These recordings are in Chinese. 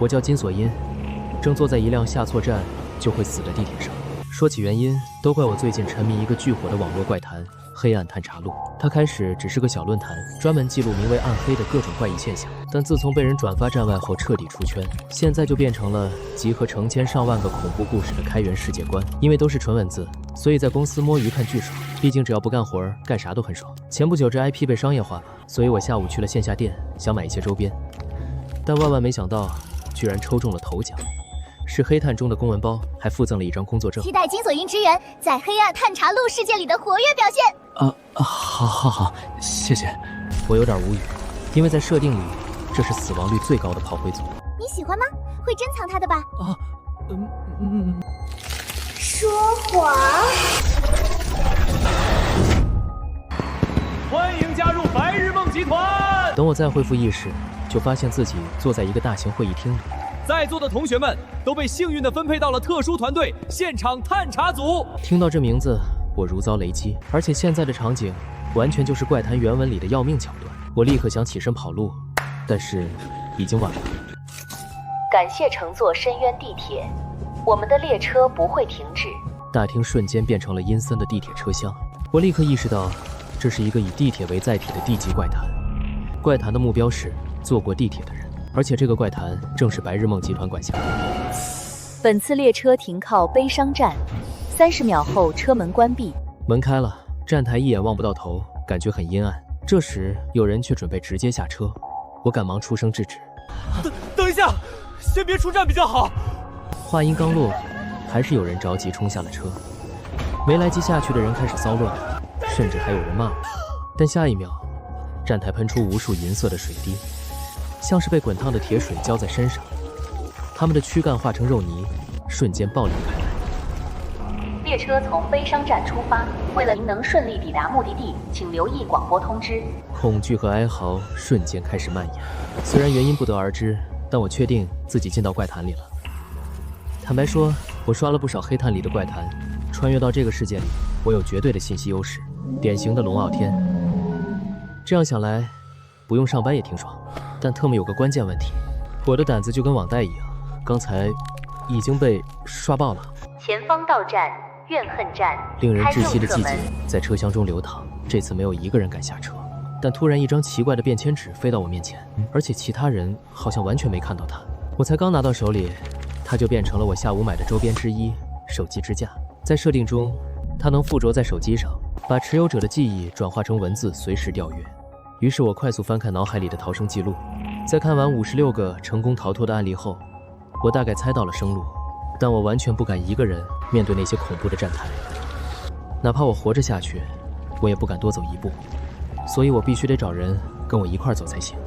我叫金锁阴，正坐在一辆下错站就会死的地铁上。说起原因，都怪我最近沉迷一个巨火的网络怪谈《黑暗探查录》。它开始只是个小论坛，专门记录名为暗黑的各种怪异现象，但自从被人转发站外后彻底出圈，现在就变成了集合成千上万个恐怖故事的开源世界观。因为都是纯文字，所以在公司摸鱼看巨爽，毕竟只要不干活干啥都很爽。前不久这 IP 被商业化了，所以我下午去了线下店，想买一些周边，但万万没想到居然抽中了头奖，是黑炭中的公文包，还附赠了一张工作证。期待金锁阴职员在黑暗探查录世界里的活跃表现。好，谢谢。我有点无语，因为在设定里，这是死亡率最高的炮灰组。你喜欢吗？会珍藏它的吧？说谎。欢迎加入白日梦集团。等我再恢复意识，就发现自己坐在一个大型会议厅里。在座的同学们都被幸运地分配到了特殊团队现场探查组。听到这名字，我如遭雷击，而且现在的场景完全就是怪谈原文里的要命桥段。我立刻想起身跑路，但是已经晚了。感谢乘坐深渊地铁，我们的列车不会停滞。大厅瞬间变成了阴森的地铁车厢，我立刻意识到，这是一个以地铁为载体的地级怪谈。怪谈的目标是坐过地铁的人，而且这个怪谈正是白日梦集团管辖的。本次列车停靠悲伤站，30秒后车门关闭。门开了，站台一眼望不到头，感觉很阴暗。这时有人却准备直接下车，我赶忙出声制止。等一下，先别出站比较好。话音刚落，还是有人着急冲下了车。没来及下去的人开始骚乱，甚至还有人骂我。但下一秒，站台喷出无数银色的水滴，像是被滚烫的铁水浇在身上，他们的躯干化成肉泥，瞬间爆裂开来。列车从悲伤站出发，为了您能顺利抵达目的地，请留意广播通知。恐惧和哀嚎瞬间开始蔓延，虽然原因不得而知，但我确定自己进到怪谈里了。坦白说，我刷了不少黑炭里的怪谈，穿越到这个世界里，我有绝对的信息优势，典型的龙傲天。这样想来，不用上班也挺爽。但特么有个关键问题，我的胆子就跟网贷一样，刚才已经被刷爆了。前方到站怨恨站，令人窒息的季节在车厢中流淌，这次没有一个人敢下车。但突然一张奇怪的便签纸飞到我面前，而且其他人好像完全没看到它。我才刚拿到手里，它就变成了我下午买的周边之一——手机支架。在设定中，它能附着在手机上，把持有者的记忆转化成文字，随时调阅。于是我快速翻看脑海里的逃生记录，在看完56个成功逃脱的案例后，我大概猜到了生路，但我完全不敢一个人面对那些恐怖的站台，哪怕我活着下去，我也不敢多走一步，所以我必须得找人跟我一块走才行。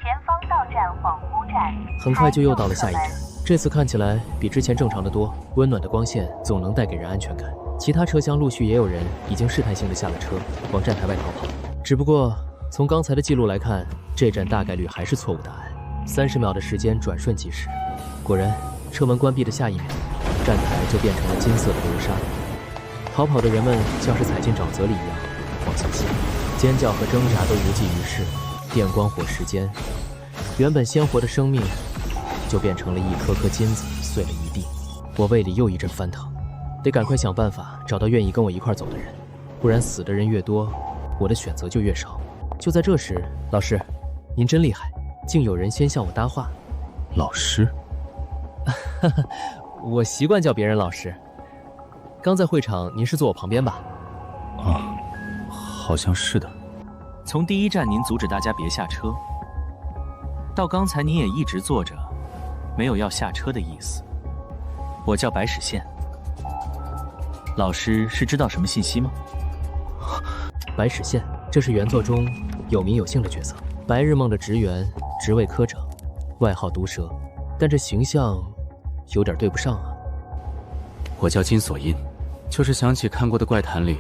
前方到站恍惚站，很快就又到了下一站，这次看起来比之前正常的多，温暖的光线总能带给人安全感。其他车厢陆续也有人已经试探性的下了车，往站台外逃跑。只不过从刚才的记录来看，这站大概率还是错误答案。30秒的时间转瞬即逝，果然车门关闭的下一秒，站台就变成了金色的流沙。逃跑的人们像是踩进沼泽里一样往下陷，尖叫和挣扎都无济于事。电光火石间，原本鲜活的生命就变成了一颗颗金子，碎了一地。我胃里又一阵翻腾，得赶快想办法找到愿意跟我一块走的人，不然死的人越多，我的选择就越少。就在这时，老师，您真厉害，竟有人先向我搭话。老师？我习惯叫别人老师。刚在会场，您是坐我旁边吧？啊，好像是的。从第一站您阻止大家别下车，到刚才您也一直坐着，没有要下车的意思。我叫白始宪，老师是知道什么信息吗？白始宪，这是原作中有名有姓的角色，白日梦的职员，职位科长，外号毒蛇，但这形象有点对不上啊。我叫金锁阴，就是想起看过的怪谈里，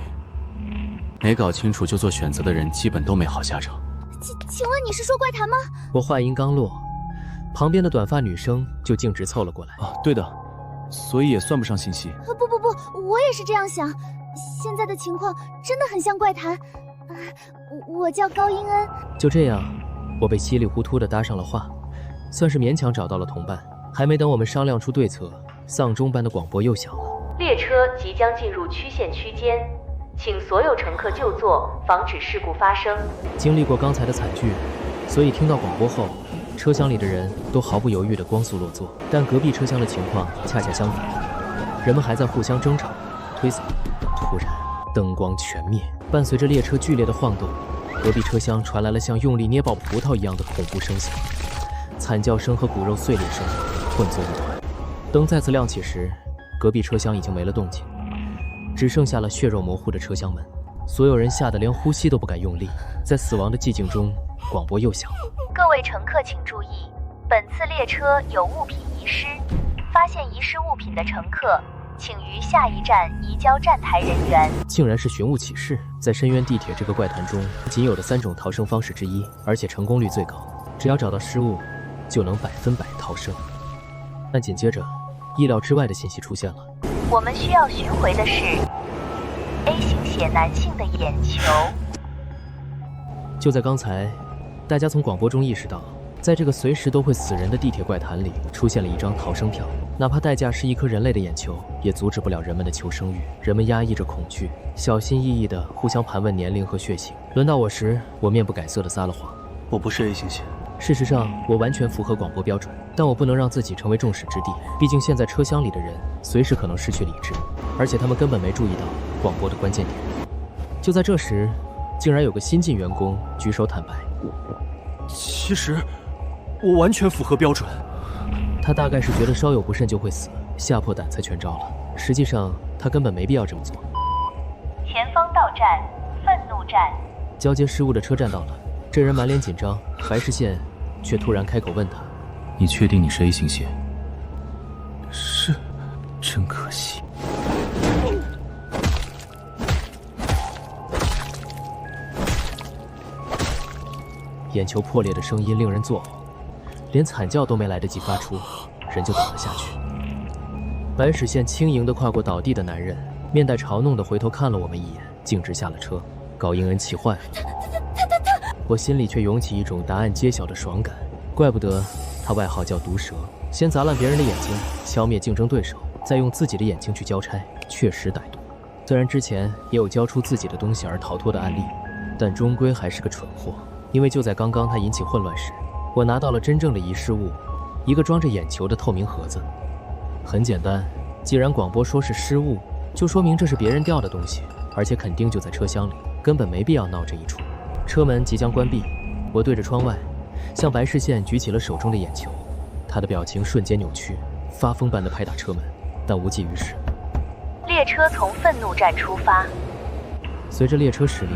没搞清楚就做选择的人基本都没好下场。请问你是说怪谈吗？我话音刚落，旁边的短发女生就径直凑了过来。啊，对的，所以也算不上信息。不，我也是这样想。现在的情况真的很像怪谈。我叫高英恩。就这样，我被稀里糊涂地搭上了话。算是勉强找到了同伴。还没等我们商量出对策，丧钟般的广播又响了。列车即将进入曲线区间，请所有乘客就座，防止事故发生。经历过刚才的惨剧，所以听到广播后，车厢里的人都毫不犹豫地光速落座。但隔壁车厢的情况恰恰相反，人们还在互相争吵、推搡。突然，灯光全灭，伴随着列车剧烈的晃动，隔壁车厢传来了像用力捏爆葡萄一样的恐怖声响，惨叫声和骨肉碎裂声混作一团。灯再次亮起时，隔壁车厢已经没了动静，只剩下了血肉模糊的车厢门。所有人吓得连呼吸都不敢用力。在死亡的寂静中，广播又响了：各位乘客请注意，本次列车有物品遗失，发现遗失物品的乘客，请于下一站移交站台人员。竟然是寻物启事，在深渊地铁这个怪谈中仅有的3种逃生方式之一，而且成功率最高。只要找到失物，就能100%逃生。但紧接着，意料之外的信息出现了。我们需要寻回的是 A 型血男性的眼球。就在刚才，大家从广播中意识到，在这个随时都会死人的地铁怪谈里，出现了一张逃生票。哪怕代价是一颗人类的眼球，也阻止不了人们的求生欲。人们压抑着恐惧，小心翼翼地互相盘问年龄和血型。轮到我时，我面不改色地撒了谎：我不是 A 型血。事实上，我完全符合广播标准，但我不能让自己成为众矢之的。毕竟现在车厢里的人随时可能失去理智，而且他们根本没注意到广播的关键点。就在这时，竟然有个新进员工举手坦白：其实，我完全符合标准。他大概是觉得稍有不慎就会死，吓破胆才全招了。实际上，他根本没必要这么做。前方到站，愤怒站。交接失物的车站到了，这人满脸紧张，白视线却突然开口问他：你确定你是 A 型血？是，真可惜。眼球破裂的声音令人作呕，连惨叫都没来得及发出，人就倒了下去。白齿线轻盈地跨过倒地的男人，面带嘲弄地回头看了我们一眼，径直下了车。高英恩气坏了，我心里却涌起一种答案揭晓的爽感。怪不得他外号叫毒蛇，先砸烂别人的眼睛，消灭竞争对手，再用自己的眼睛去交差，确实歹毒。虽然之前也有交出自己的东西而逃脱的案例，但终归还是个蠢货。因为就在刚刚他引起混乱时，我拿到了真正的遗失物，一个装着眼球的透明盒子。很简单，既然广播说是失物，就说明这是别人掉的东西，而且肯定就在车厢里，根本没必要闹这一出。车门即将关闭，我对着窗外，向白视线举起了手中的眼球。他的表情瞬间扭曲，发疯般的拍打车门，但无济于事。列车从愤怒站出发。随着列车驶离，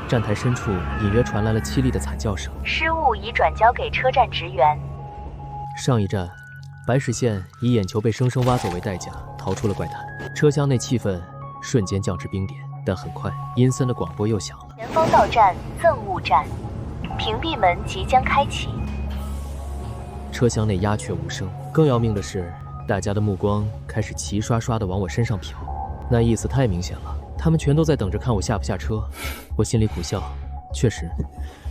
站台深处隐约传来了凄厉的惨叫声。失物已转交给车站职员。上一站，白视线以眼球被生生挖走为代价逃出了怪谈，车厢内气氛瞬间降至冰点。但很快，阴森的广播又响了：前方到站，憎恶站，屏蔽门即将开启。车厢内鸦雀无声，更要命的是，大家的目光开始齐刷刷地往我身上瞟，那意思太明显了。他们全都在等着看我下不下车。我心里苦笑，确实，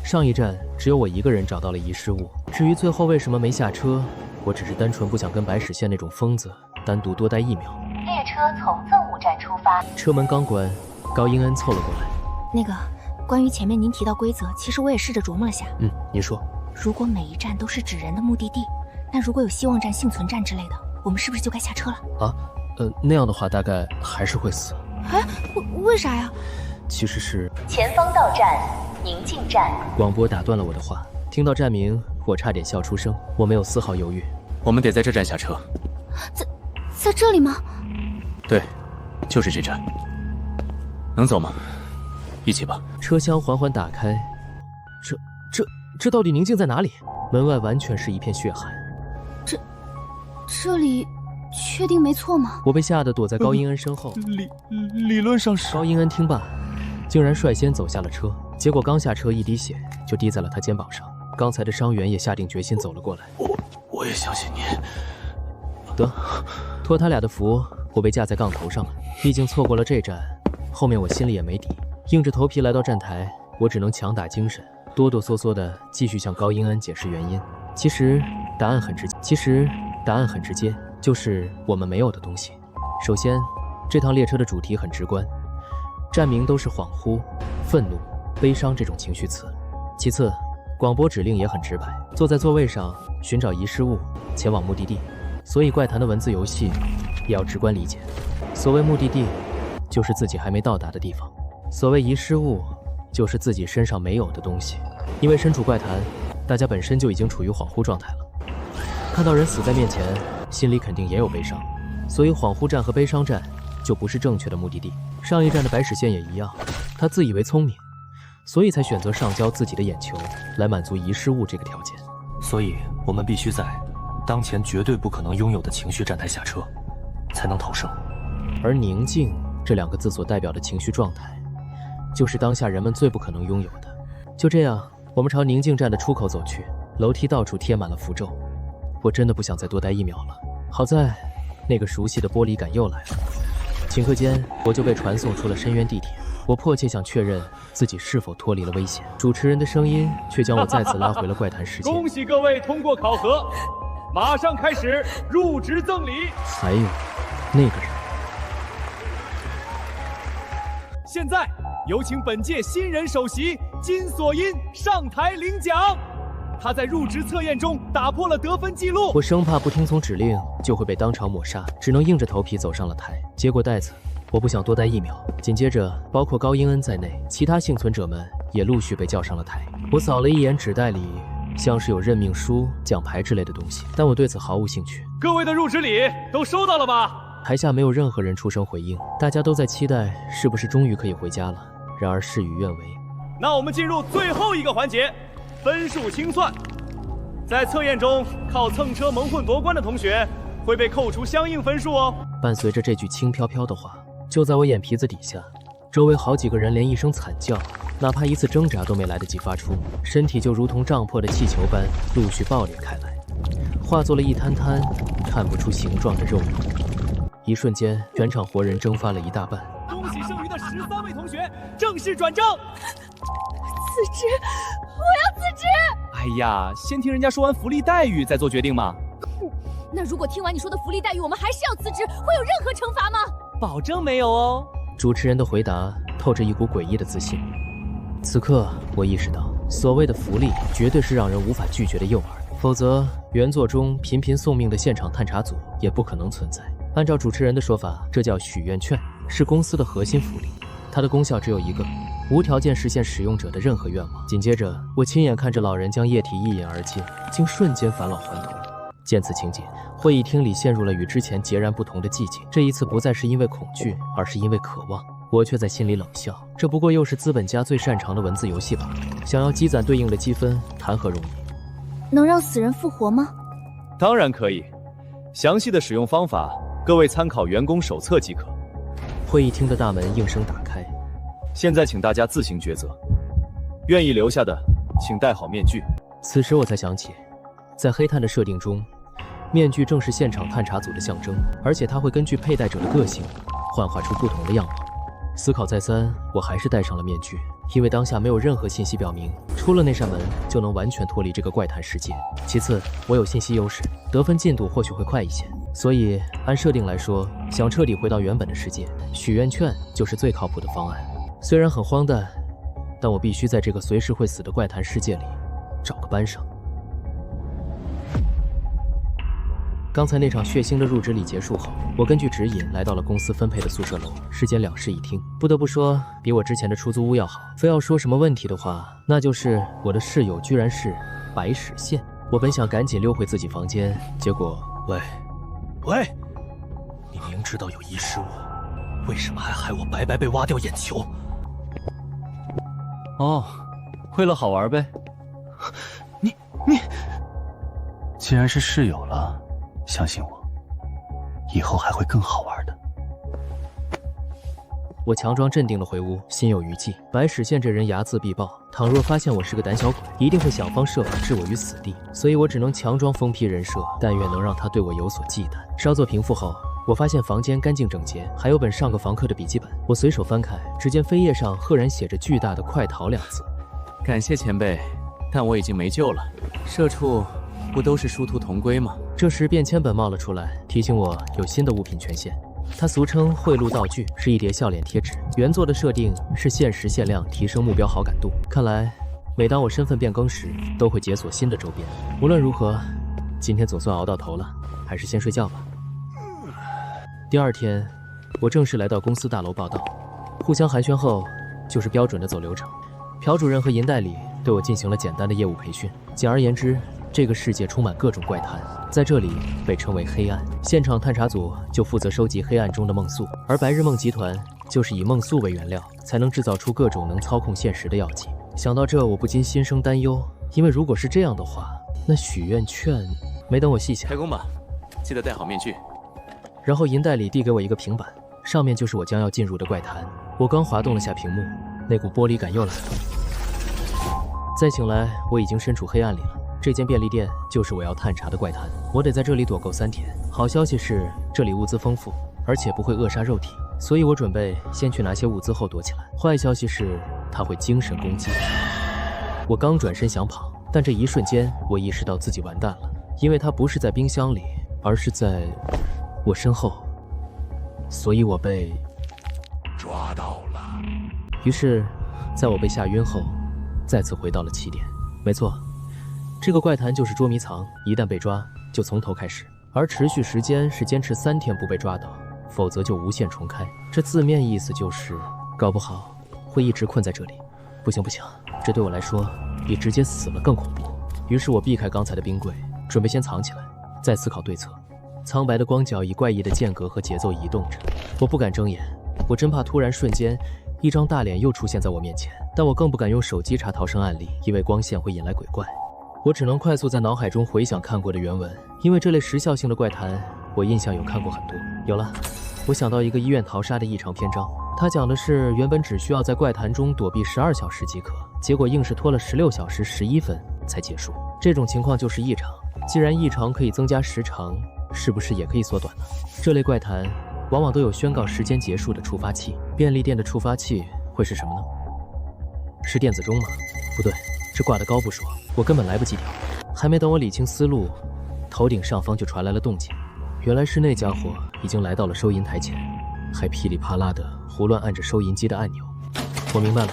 上一站只有我一个人找到了遗失物。至于最后为什么没下车，我只是单纯不想跟白齿线那种疯子单独多待1秒。列车从憎恶站出发。车门刚关，高英恩凑了过来：那个，关于前面您提到规则，其实我也试着琢磨了下。您说，如果每一站都是指人的目的地，那如果有希望站、幸存站之类的，我们是不是就该下车了？那样的话大概还是会死。哎，为啥呀？其实是前方到站，宁静站。广播打断了我的话，听到站名，我差点笑出声。我没有丝毫犹豫，我们得在这站下车。在这里吗？对，就是这站。能走吗？一起吧。车厢缓缓打开，这到底宁静在哪里？门外完全是一片血海。这里确定没错吗？我被吓得躲在高英恩身后。理论上是。高英恩听罢，竟然率先走下了车。结果刚下车，一滴血就滴在了他肩膀上。刚才的伤员也下定决心走了过来。我也相信你。得，托他俩的福，我被架在杠头上了。毕竟错过了这站，后面我心里也没底。硬着头皮来到站台，我只能强打精神，哆哆嗦嗦地继续向高英恩解释原因。其实答案很直接。其实答案很直接，就是我们没有的东西。首先，这趟列车的主题很直观，站名都是恍惚、愤怒、悲伤这种情绪词。其次，广播指令也很直白，坐在座位上寻找遗失物，前往目的地。所以怪谈的文字游戏也要直观理解。所谓目的地，就是自己还没到达的地方；所谓遗失物，就是自己身上没有的东西。因为身处怪谈，大家本身就已经处于恍惚状态了，看到人死在面前，心里肯定也有悲伤，所以恍惚站和悲伤站就不是正确的目的地。上一站的白始线也一样，他自以为聪明，所以才选择上交自己的眼球来满足遗失物这个条件。所以我们必须在当前绝对不可能拥有的情绪站台下车，才能逃生。而宁静这两个字所代表的情绪状态，就是当下人们最不可能拥有的。就这样，我们朝宁静站的出口走去，楼梯到处贴满了符咒。我真的不想再多待1秒了。好在，那个熟悉的剥离感又来了。顷刻间，我就被传送出了深渊地铁。我迫切想确认自己是否脱离了危险，主持人的声音却将我再次拉回了怪谈世界。恭喜各位通过考核，马上开始入职赠礼。还有，那个人。现在有请本届新人首席金锁音上台领奖。他在入职测验中打破了得分记录。我生怕不听从指令就会被当场抹杀，只能硬着头皮走上了台。结果带子，我不想多待1秒。紧接着，包括高英恩在内，其他幸存者们也陆续被叫上了台。我扫了一眼纸袋里，像是有任命书、奖牌之类的东西，但我对此毫无兴趣。各位的入职礼都收到了吧？台下没有任何人出声回应，大家都在期待是不是终于可以回家了。然而事与愿违。那我们进入最后一个环节，分数清算。在测验中靠蹭车蒙混夺冠的同学会被扣除相应分数哦。伴随着这句轻飘飘的话，就在我眼皮子底下，周围好几个人连一声惨叫，哪怕一次挣扎都没来得及发出，身体就如同胀破的气球般陆续爆裂开来，化作了一滩滩看不出形状的肉泥。一瞬间，全场活人蒸发了一大半。恭喜剩余的13位同学正式转正。辞职，我要辞职。哎呀，先听人家说完福利待遇再做决定嘛。那如果听完你说的福利待遇，我们还是要辞职，会有任何惩罚吗？保证没有哦。主持人的回答透着一股诡异的自信。此刻，我意识到，所谓的福利绝对是让人无法拒绝的诱饵，否则原作中频频送命的现场探查组也不可能存在。按照主持人的说法，这叫许愿券，是公司的核心福利。它的功效只有一个，无条件实现使用者的任何愿望。紧接着，我亲眼看着老人将液体一饮而尽，竟瞬间返老还童。见此情景，会议厅里陷入了与之前截然不同的寂静。这一次不再是因为恐惧，而是因为渴望。我却在心里冷笑，这不过又是资本家最擅长的文字游戏吧？想要积攒对应的积分，谈何容易？能让死人复活吗？当然可以，详细的使用方法，各位参考员工手册即可。会议厅的大门应声打开。现在请大家自行抉择，愿意留下的，请戴好面具。此时我才想起，在黑炭的设定中，面具正是现场探查组的象征，而且它会根据佩戴者的个性，幻化出不同的样貌。思考再三，我还是戴上了面具，因为当下没有任何信息表明，出了那扇门就能完全脱离这个怪谈世界。其次，我有信息优势，得分进度或许会快一些。所以，按设定来说，想彻底回到原本的世界，许愿券就是最靠谱的方案。虽然很荒诞，但我必须在这个随时会死的怪谈世界里找个班上。刚才那场血腥的入职礼结束后，我根据指引来到了公司分配的宿舍楼，是间2室1厅。不得不说，比我之前的出租屋要好。非要说什么问题的话，那就是我的室友居然是白始宪。我本想赶紧溜回自己房间，结果……喂，你明知道有遗失物，为什么还害我白白被挖掉眼球？哦，为了好玩呗。你，既然是室友了，相信我，以后还会更好玩的。我强装镇定地回屋，心有余悸。白始宪这人睚眦必报，倘若发现我是个胆小鬼，一定会想方设法置我于死地。所以我只能强装疯批人设，但愿能让他对我有所忌惮。稍作平复后，我发现房间干净整洁，还有本上个房客的笔记本。我随手翻开，只见扉页上赫然写着巨大的“快逃”2字。感谢前辈，但我已经没救了。社畜不都是殊途同归吗？这时便签本冒了出来，提醒我有新的物品权限。它俗称贿赂道具，是一叠笑脸贴纸。原作的设定是限时限量提升目标好感度。看来，每当我身份变更时，都会解锁新的周边。无论如何，今天总算熬到头了，还是先睡觉吧。第二天，我正式来到公司大楼报到。互相寒暄后，就是标准的走流程。朴主任和银代理对我进行了简单的业务培训。简而言之，这个世界充满各种怪谈，在这里被称为黑暗。现场探查组就负责收集黑暗中的梦素，而白日梦集团就是以梦素为原料，才能制造出各种能操控现实的药剂。想到这，我不禁心生担忧，因为如果是这样的话，那许愿券……没等我细想，开工吧，记得戴好面具。然后银代理递给我一个平板，上面就是我将要进入的怪谈。我刚滑动了下屏幕，那股玻璃感又来了。再醒来，我已经身处黑暗里了。这间便利店就是我要探查的怪谈，我得在这里躲够3天。好消息是，这里物资丰富，而且不会扼杀肉体，所以我准备先去拿些物资后躲起来。坏消息是，它会精神攻击。我刚转身想跑，但这一瞬间，我意识到自己完蛋了，因为它不是在冰箱里，而是在我身后，所以我被抓到了。于是，在我被吓晕后，再次回到了起点。没错。这个怪谈就是捉迷藏，一旦被抓，就从头开始，而持续时间是坚持3天不被抓到，否则就无限重开。这字面意思就是，搞不好会一直困在这里。不行不行，这对我来说比直接死了更恐怖。于是我避开刚才的冰柜，准备先藏起来，再思考对策。苍白的光角以怪异的间隔和节奏移动着，我不敢睁眼，我真怕突然瞬间一张大脸又出现在我面前。但我更不敢用手机查逃生案例，因为光线会引来鬼怪。我只能快速在脑海中回想看过的原文，因为这类时效性的怪谈，我印象有看过很多。有了，我想到一个医院逃杀的异常篇章，它讲的是原本只需要在怪谈中躲避12小时即可，结果硬是拖了16小时11分才结束。这种情况就是异常，既然异常可以增加时长，是不是也可以缩短呢？这类怪谈往往都有宣告时间结束的触发器，便利店的触发器会是什么呢？是电子钟吗？不对，这挂得高不说，我根本来不及调。还没等我理清思路，头顶上方就传来了动静。原来是那家伙已经来到了收银台前，还噼里啪啦的胡乱按着收银机的按钮。我明白了，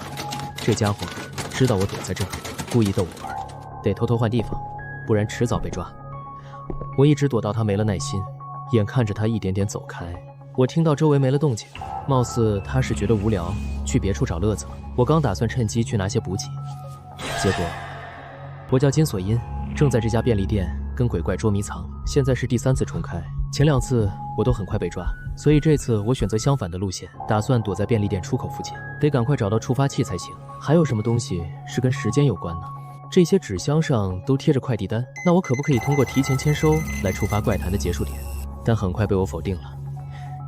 这家伙知道我躲在这儿，故意逗我玩，得偷偷换地方，不然迟早被抓。我一直躲到他没了耐心，眼看着他一点点走开，我听到周围没了动静，貌似他是觉得无聊，去别处找乐子了。我刚打算趁机去拿些补给，结果我叫金锁音，正在这家便利店跟鬼怪捉迷藏，现在是第3次重开，前2次我都很快被抓，所以这次我选择相反的路线，打算躲在便利店出口附近，得赶快找到触发器才行。还有什么东西是跟时间有关呢？这些纸箱上都贴着快递单，那我可不可以通过提前签收来触发怪谈的结束点？但很快被我否定了，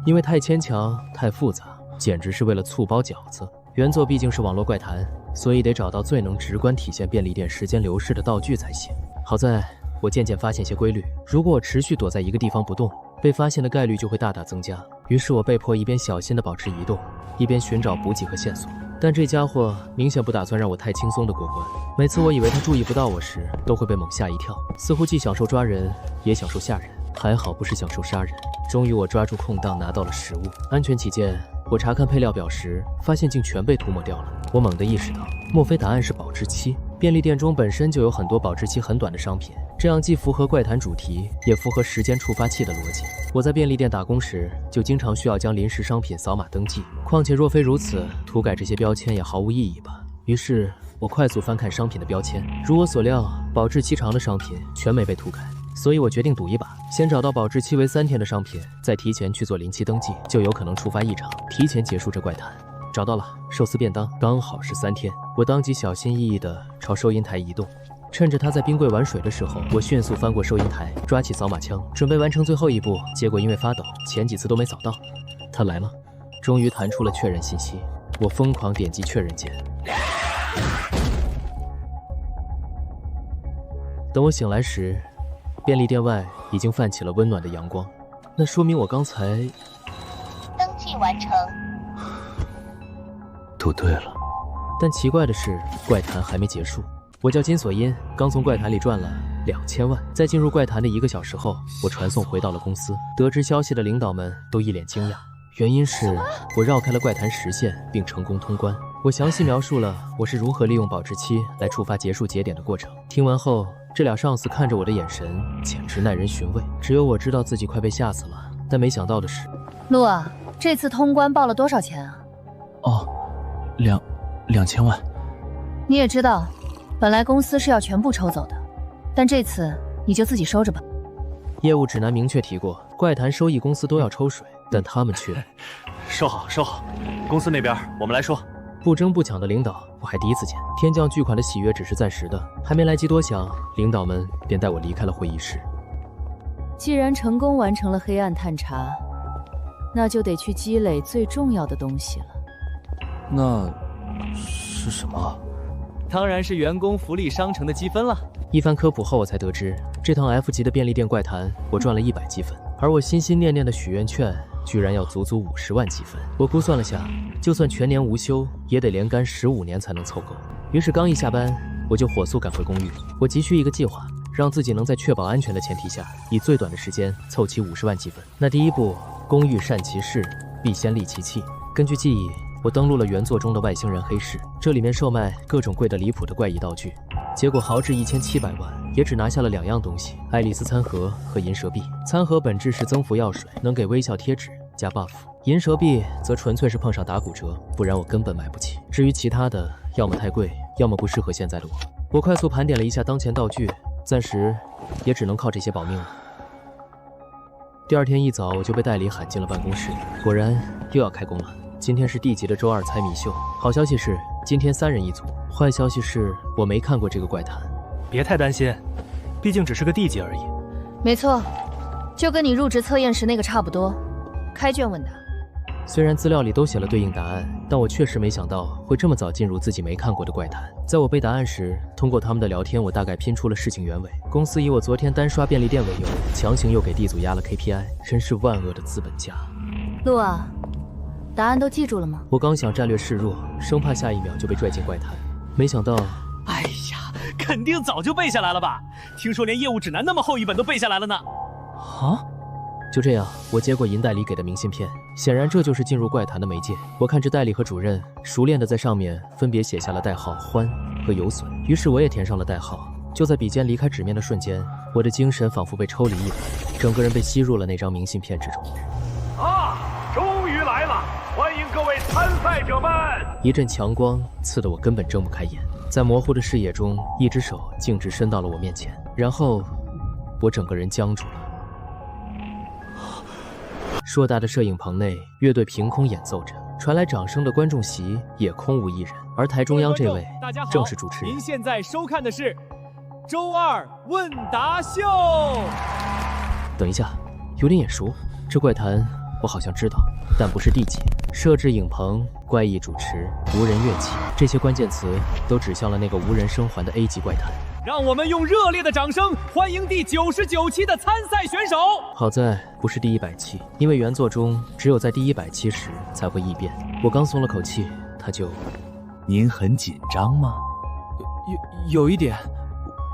因为太牵强太复杂，简直是为了醋包饺子。原作毕竟是网络怪谈，所以得找到最能直观体现便利店时间流逝的道具才行。好在我渐渐发现些规律，如果我持续躲在一个地方不动，被发现的概率就会大大增加。于是我被迫一边小心地保持移动，一边寻找补给和线索。但这家伙明显不打算让我太轻松地过关。每次我以为他注意不到我时，都会被猛吓一跳，似乎既享受抓人，也享受吓人。还好不是享受杀人。终于我抓住空档拿到了食物，安全起见，我查看配料表时，发现竟全被涂抹掉了。我猛地意识到，莫非答案是保质期？便利店中本身就有很多保质期很短的商品，这样既符合怪谈主题，也符合时间触发器的逻辑。我在便利店打工时，就经常需要将临时商品扫码登记，况且若非如此，涂改这些标签也毫无意义吧。于是我快速翻看商品的标签，如我所料，保质期长的商品全没被涂改。所以我决定赌一把，先找到保质期为3天的商品，再提前去做临期登记，就有可能触发异常，提前结束这怪谈。找到了，寿司便当刚好是3天。我当即小心翼翼地朝收银台移动，趁着他在冰柜玩水的时候，我迅速翻过收银台，抓起扫码枪，准备完成最后一步。结果因为发抖，前几次都没扫到。他来了，终于弹出了确认信息。我疯狂点击确认键。等我醒来时，便利店外已经泛起了温暖的阳光，那说明我刚才登记完成。赌对了。但奇怪的是，怪谈还没结束。我叫金锁音，刚从怪谈里赚了2000万。在进入怪谈的1个小时后，我传送回到了公司。得知消息的领导们都一脸惊讶，原因是我绕开了怪谈实线，并成功通关。我详细描述了我是如何利用保质期来触发结束节点的过程。听完后，这俩上司看着我的眼神简直耐人寻味。只有我知道自己快被吓死了，但没想到的是，陆啊，这次通关报了多少钱啊？哦，2000万。你也知道，本来公司是要全部抽走的，但这次你就自己收着吧。业务指南明确提过，怪谈收益公司都要抽水，但他们却收好收好，公司那边我们来说。不争不抢的领导，我还第一次见。天降巨款的喜悦只是暂时的，还没来及多想，领导们便带我离开了会议室。既然成功完成了黑暗探查，那就得去积累最重要的东西了。那是什么？当然是员工福利商城的积分了。一番科普后，我才得知这趟 F 级的便利店怪谈，我赚了100积分，而我心心念念的许愿券居然要足足50万积分。我估算了下，就算全年无休，也得连干15年才能凑够。于是刚一下班，我就火速赶回公寓。我急需一个计划，让自己能在确保安全的前提下，以最短的时间凑齐50万积分。那第一步，工欲善其事，必先利其器。根据记忆，我登录了原作中的外星人黑市，这里面售卖各种贵得离谱的怪异道具。结果豪掷1700万，也只拿下了2样东西：爱丽丝餐盒和银蛇币。餐盒本质是增幅药水，能给微笑贴纸加 buff； 银蛇币则纯粹是碰上打骨折，不然我根本买不起。至于其他的，要么太贵，要么不适合现在的我。我快速盘点了一下当前道具，暂时也只能靠这些保命了。第二天一早，我就被代理喊进了办公室，果然又要开工了。今天是D级的周2猜谜秀，好消息是今天3人一组，坏消息是我没看过这个怪谈。别太担心，毕竟只是个D级而已。没错，就跟你入职测验时那个差不多，开卷问答。虽然资料里都写了对应答案，但我确实没想到会这么早进入自己没看过的怪谈。在我背答案时，通过他们的聊天，我大概拼出了事情原委。公司以我昨天单刷便利店为由，强行又给 D 组压了 KPI， 真是万恶的资本家。陆啊，答案都记住了吗？我刚想战略示弱，生怕下一秒就被拽进怪谈，没想到……哎呀，肯定早就背下来了吧？听说连业务指南那么厚一本都背下来了呢。啊！就这样，我接过银代理给的明信片，显然这就是进入怪谈的媒介。我看着代理和主任熟练地在上面分别写下了代号欢和有损，于是我也填上了代号。就在笔尖离开纸面的瞬间，我的精神仿佛被抽离一般，整个人被吸入了那张明信片之中。终于来了，欢迎各位参赛者们！一阵强光刺得我根本睁不开眼，在模糊的视野中，一只手径直伸到了我面前，然后我整个人僵住了。硕大的摄影棚内，乐队凭空演奏着，传来掌声的观众席也空无一人。而台中央这位正是主持人。您现在收看的是周2问答秀。等一下，有点眼熟，这怪谈我好像知道，但不是D级。设置影棚、怪异主持、无人乐器，这些关键词都指向了那个无人生还的 A 级怪谈。让我们用热烈的掌声欢迎第99期的参赛选手。好在不是第100期，因为原作中只有在第100期时才会异变。我刚松了口气，他就……您很紧张吗？有一点，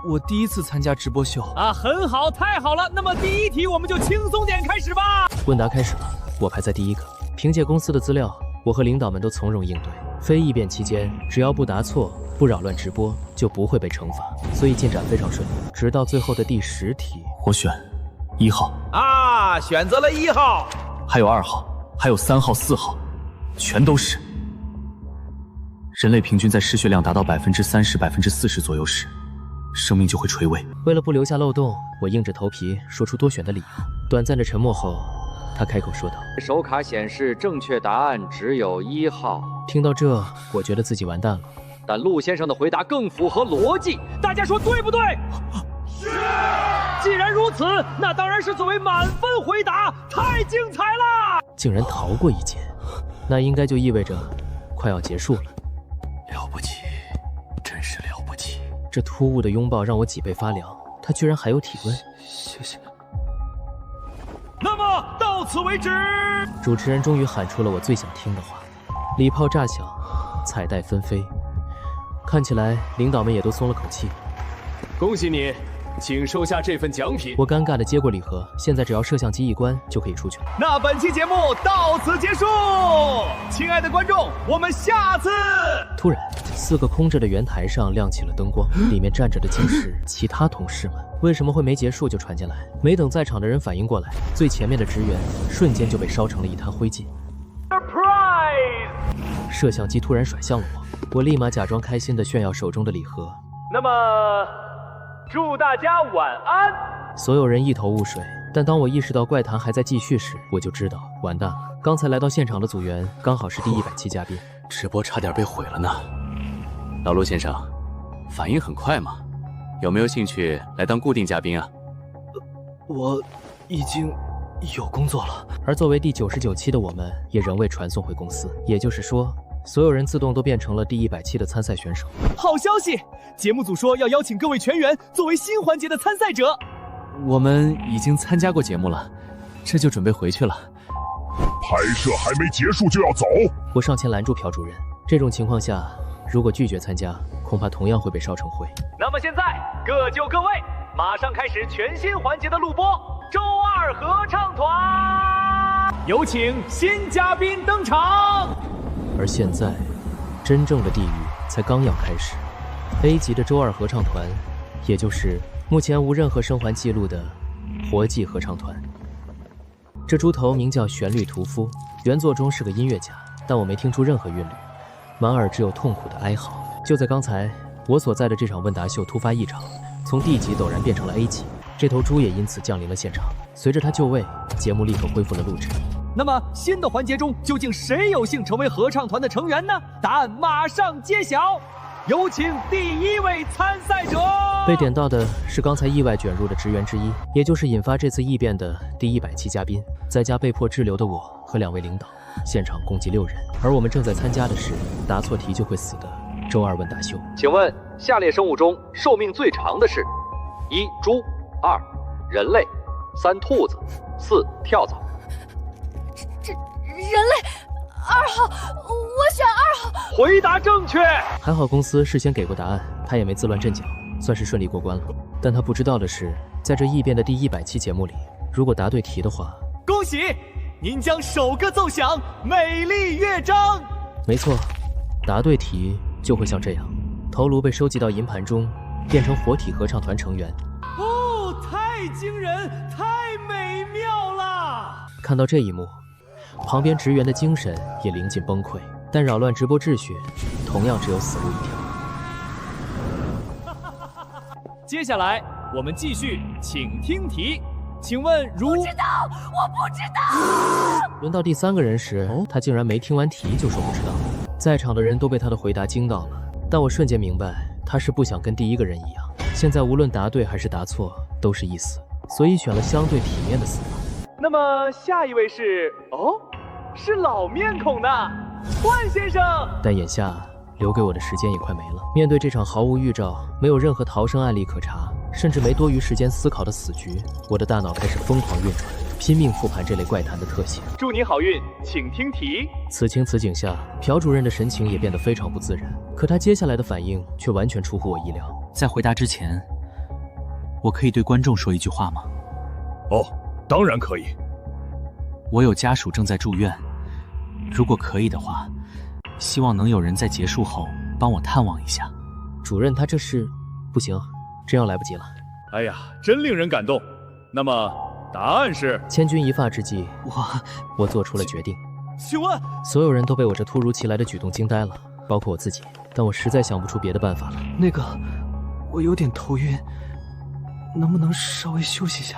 我第一次参加直播秀啊，很好，太好了。那么第1题我们就轻松点开始吧。问答开始了，我排在第1个。凭借公司的资料，我和领导们都从容应对。非异变期间，只要不答错，不扰乱直播，就不会被惩罚，所以进展非常顺利。直到最后的第10题，我选1号啊，选择了1号，还有2号，还有3号、4号，全都是。人类平均在失血量达到30%、40%左右时，生命就会垂危。为了不留下漏洞，我硬着头皮说出多选的理由。短暂的沉默后，他开口说道：“手卡显示正确答案只有1号。”听到这，我觉得自己完蛋了。但陆先生的回答更符合逻辑，大家说对不对？是。既然如此，那当然是作为满分回答，太精彩了！竟然逃过一劫，那应该就意味着快要结束了。了不起，真是了不起！这突兀的拥抱让我脊背发凉，他居然还有体温。谢谢。那么到此为止。主持人终于喊出了我最想听的话，礼炮炸响，彩带纷飞。看起来领导们也都松了口气。恭喜你，请收下这份奖品。我尴尬的接过礼盒，现在只要摄像机一关就可以出去了。那本期节目到此结束，亲爱的观众，我们下次。突然，4个空着的圆台上亮起了灯光，里面站着的竟是其他同事们。为什么会没结束就传进来？没等在场的人反应过来，最前面的职员瞬间就被烧成了一滩灰烬。Surprise！ 摄像机突然甩向了我立马假装开心地炫耀手中的礼盒。那么，祝大家晚安。所有人一头雾水，但当我意识到怪谈还在继续时，我就知道完蛋了。刚才来到现场的组员刚好是第100期嘉宾，直播差点被毁了呢。老陆先生，反应很快嘛，有没有兴趣来当固定嘉宾啊？我已经有工作了。而作为第99期的我们，也仍未传送回公司，也就是说，所有人自动都变成了第100期的参赛选手。好消息，节目组说要邀请各位全员作为新环节的参赛者。我们已经参加过节目了，这就准备回去了。拍摄还没结束就要走？我上前拦住朴主任。这种情况下，如果拒绝参加，恐怕同样会被烧成灰。那么现在各就各位，马上开始全新环节的录播。周二合唱团，有请新嘉宾登场。而现在，真正的地狱才刚要开始。A 级的周二合唱团，也就是目前无任何生还记录的活祭合唱团。这猪头名叫旋律屠夫，原作中是个音乐家，但我没听出任何韵律，满耳只有痛苦的哀嚎。就在刚才，我所在的这场问答秀突发异常，从 D 级陡然变成了 A 级，这头猪也因此降临了现场。随着他就位，节目立刻恢复了录制。那么新的环节中，究竟谁有幸成为合唱团的成员呢？答案马上揭晓，有请第1位参赛者。被点到的是刚才意外卷入的职员之一，也就是引发这次异变的第100期嘉宾，在家被迫滞留的我和2位领导，现场共计6人。而我们正在参加的是答错题就会死的周二问答秀。请问下列生物中寿命最长的是：1. 猪，2. 人类，3. 兔子，4. 跳蚤。人类2号，我选2号。回答正确。还好公司事先给过答案，他也没自乱阵脚，算是顺利过关了。但他不知道的是，在这异变的第100期节目里，如果答对题的话，恭喜您将首个奏响美丽乐章。没错，答对题就会像这样，头颅被收集到银盘中，变成活体合唱团成员。哦，太惊人，太美妙了！看到这一幕，旁边职员的精神也临近崩溃，但扰乱直播秩序，同样只有死路一条。接下来我们继续，请听题。请问如……不知道，我不知道。轮到第3个人时，他竟然没听完题就说不知道。在场的人都被他的回答惊到了，但我瞬间明白，他是不想跟第1个人一样。现在无论答对还是答错，都是一死，所以选了相对体面的死法。那么下一位是……是老面孔的万先生。但眼下留给我的时间也快没了。面对这场毫无预兆、没有任何逃生案例可查，甚至没多余时间思考的死局，我的大脑开始疯狂运转，拼命复盘这类怪谈的特性。祝你好运，请听题。此情此景下，朴主任的神情也变得非常不自然，可他接下来的反应却完全出乎我意料。在回答之前，我可以对观众说一句话吗？当然可以。我有家属正在住院，如果可以的话，希望能有人在结束后帮我探望一下。主任，他这是……不行，真要来不及了。哎呀，真令人感动。那么答案是……千钧一发之际，我做出了决定。请问，所有人都被我这突如其来的举动惊呆了，包括我自己。但我实在想不出别的办法了。那个，我有点头晕，能不能稍微休息一下？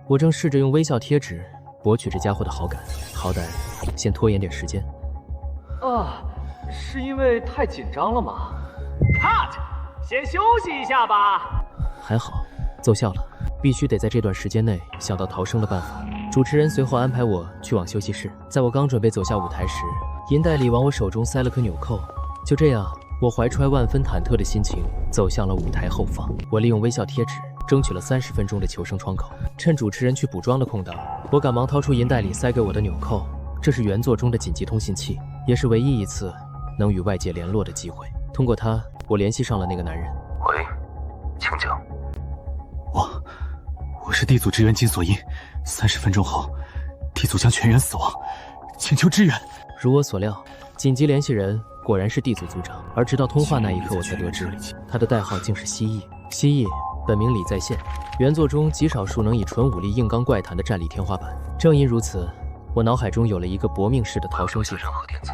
我正试着用微笑贴纸博取这家伙的好感，好歹先拖延点时间。是因为太紧张了吗 ？Cut， 先休息一下吧。还好，奏效了。必须得在这段时间内想到逃生的办法。主持人随后安排我去往休息室。在我刚准备走下舞台时，银代里往我手中塞了颗纽扣。就这样，我怀揣万分忐忑的心情走向了舞台后方。我利用微笑贴纸争取了30分钟的求生窗口。趁主持人去补妆的空档，我赶忙掏出银袋里塞给我的纽扣。这是原作中的紧急通信器，也是唯一一次能与外界联络的机会。通过它，我联系上了那个男人。喂，请讲。是地组支援金锁因，30分钟后，地组将全员死亡，请求支援。如我所料，紧急联系人果然是地组组长，而直到通话那一刻，我才得知他的代号竟是蜥蜴。蜥蜴本名李在线，原作中极少数能以纯武力硬刚怪谈的战力天花板。正因如此，我脑海中有了一个搏命式的逃生计划。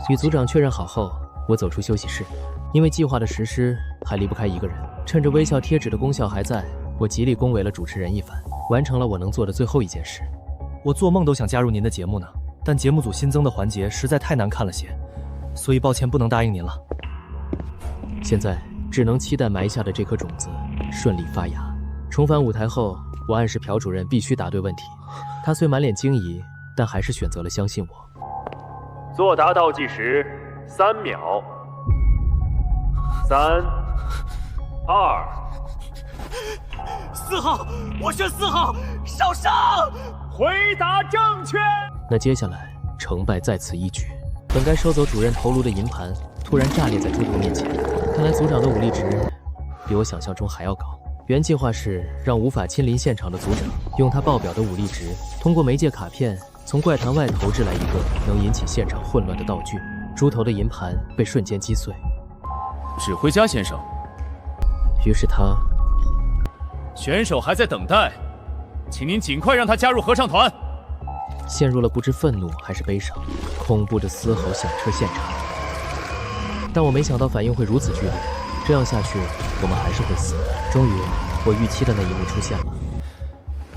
与组长确认好后，我走出休息室，因为计划的实施还离不开一个人。趁着微笑贴纸的功效还在，我极力恭维了主持人一番，完成了我能做的最后一件事。我做梦都想加入您的节目呢，但节目组新增的环节实在太难看了些，所以抱歉不能答应您了。现在只能期待埋下的这颗种子顺利发芽。重返舞台后，我暗示朴主任必须答对问题。他虽满脸惊疑，但还是选择了相信我。作答倒计时3秒。3、2。4号，我选4号，少上。回答正确。那接下来成败在此一举。本该收走主任头颅的银盘突然炸裂在猪头面前，看来组长的武力值比我想象中还要高。原计划是让无法亲临现场的组长用他爆表的武力值，通过媒介卡片从怪谈外投掷来一个能引起现场混乱的道具。猪头的银盘被瞬间击碎。指挥家先生。于是他，选手还在等待，请您尽快让他加入合唱团。陷入了不知愤怒还是悲伤，恐怖的嘶吼响彻现场。但我没想到反应会如此剧烈，这样下去我们还是会死。终于，我预期的那一幕出现了。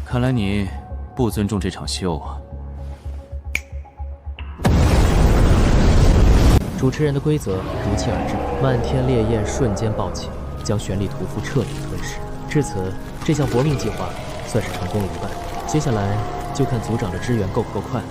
看来你不尊重这场秀啊。主持人的规则如期而至，漫天烈焰瞬间爆起，将旋律屠夫彻底吞噬。至此，这项搏命计划算是成功了一半。接下来就看组长的支援够不够快了。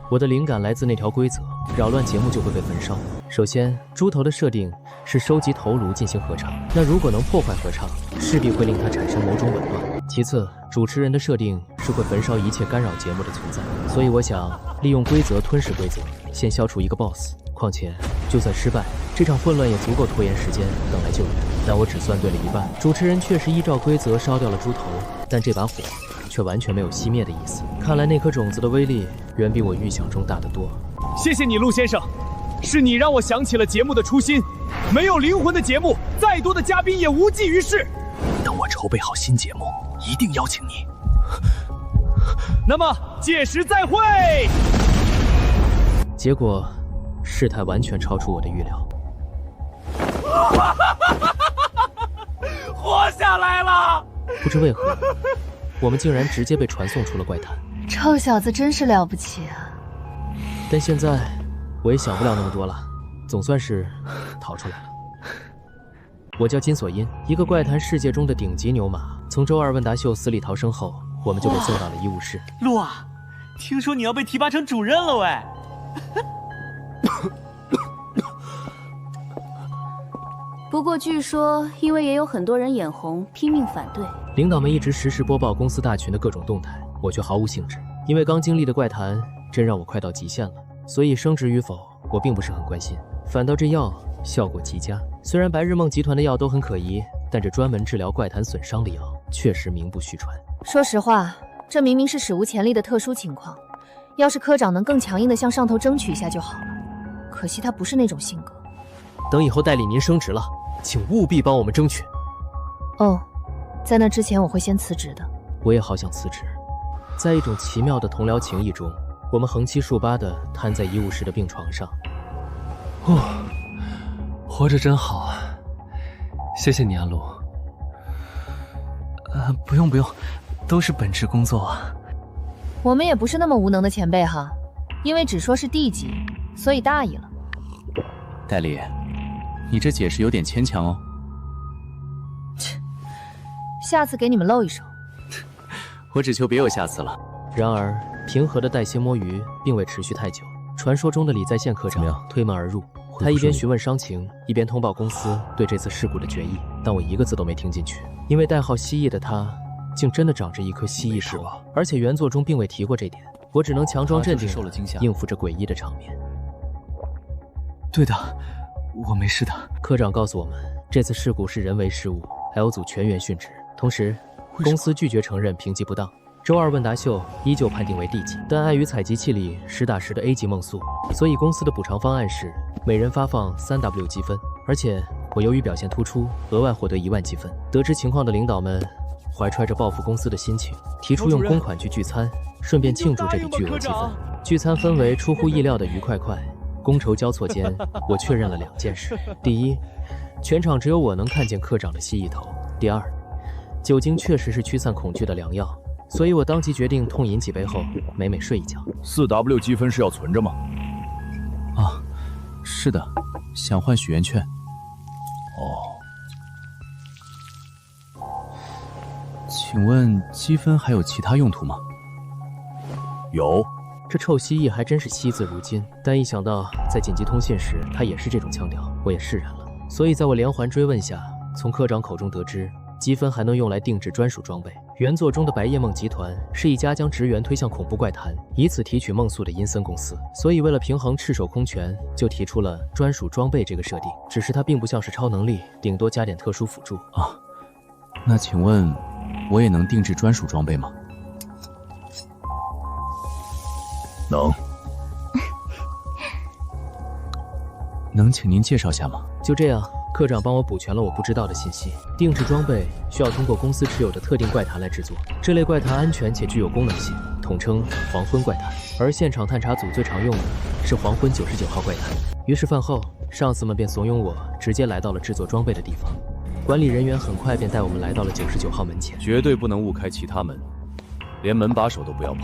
我的灵感来自那条规则，扰乱节目就会被焚烧。首先，猪头的设定是收集头颅进行合唱，那如果能破坏合唱，势必会令它产生某种紊乱。其次，主持人的设定是会焚烧一切干扰节目的存在，所以我想利用规则吞噬规则，先消除一个 BOSS。况且，就算失败，这场混乱也足够拖延时间，等来救援。但我只算对了一半。主持人确实依照规则烧掉了猪头，但这把火却完全没有熄灭的意思。看来那颗种子的威力远比我预想中大得多。谢谢你，陆先生，是你让我想起了节目的初心。没有灵魂的节目，再多的嘉宾也无济于事。等我筹备好新节目，一定邀请你。那么届时再会。结果，事态完全超出我的预料。活下来了！不知为何，我们竟然直接被传送出了怪谈。臭小子真是了不起啊！但现在我也想不了那么多了，总算是逃出来了。我叫金锁因，一个怪谈世界中的顶级牛马。从周二问答秀死里逃生后，我们就被送到了医务室。陆啊，听说你要被提拔成主任了喂！不过据说，因为也有很多人眼红，拼命反对。领导们一直实时播报公司大群的各种动态，我却毫无兴致。因为刚经历的怪谈真让我快到极限了，所以升职与否我并不是很关心。反倒这药效果极佳，虽然白日梦集团的药都很可疑，但这专门治疗怪谈损伤的药确实名不虚传。说实话，这明明是史无前例的特殊情况，要是科长能更强硬的向上头争取一下就好了。可惜他不是那种性格。等以后代理您升职了，请务必帮我们争取。哦，在那之前我会先辞职的。我也好想辞职。在一种奇妙的同僚情谊中，我们横七竖八地瘫在医务室的病床上。活着真好啊！谢谢你啊，陆。不用，都是本职工作啊。我们也不是那么无能的前辈哈，因为只说是D级，所以大意了。代理，你这解释有点牵强哦。下次给你们露一手。我只求别有下次了。然而，平和的带薪摸鱼并未持续太久。传说中的李在线科长推门而入，他一边询问伤情，一边通报公司对这次事故的决议，但我一个字都没听进去，因为代号蜥蜴的他，竟真的长着一颗蜥蜴头，而且原作中并未提过这点。我只能强装镇定，受了惊吓，应付这诡异的场面。对的，我没事的。科长告诉我们，这次事故是人为失误，L组全员殉职，同时公司拒绝承认评级不当，周二问答秀依旧判定为 D 级，但碍于采集器里实打实的 A 级梦素，所以公司的补偿方案是每人发放3W 积分，而且我由于表现突出，额外获得1万积分。得知情况的领导们怀揣着报复公司的心情，提出用公款去聚餐，顺便庆祝这笔巨额积分。聚餐氛围出乎意料的愉快快，觥筹交错间，我确认了2件事：第一，全场只有我能看见科长的蜥蜴头；第二，酒精确实是驱散恐惧的良药。所以我当即决定痛饮几杯后，美美睡一觉。4W 积分是要存着吗？啊，是的，想换许愿券。哦，请问积分还有其他用途吗？有。这臭蜥蜴还真是惜字如金，但一想到在紧急通信时他也是这种腔调，我也释然了。所以在我连环追问下，从科长口中得知，积分还能用来定制专属装备。原作中的白夜梦集团是一家将职员推向恐怖怪谈，以此提取梦素的阴森公司，所以为了平衡赤手空拳，就提出了专属装备这个设定。只是它并不像是超能力，顶多加点特殊辅助啊。那请问，我也能定制专属装备吗？能。能请您介绍下吗？就这样。科长帮我补全了我不知道的信息。定制装备需要通过公司持有的特定怪谈来制作，这类怪谈安全且具有功能性，统称黄昏怪谈。而现场探查组最常用的是黄昏99号怪谈。于是饭后，上司们便怂恿我直接来到了制作装备的地方。管理人员很快便带我们来到了99号门前，绝对不能误开其他门，连门把手都不要碰。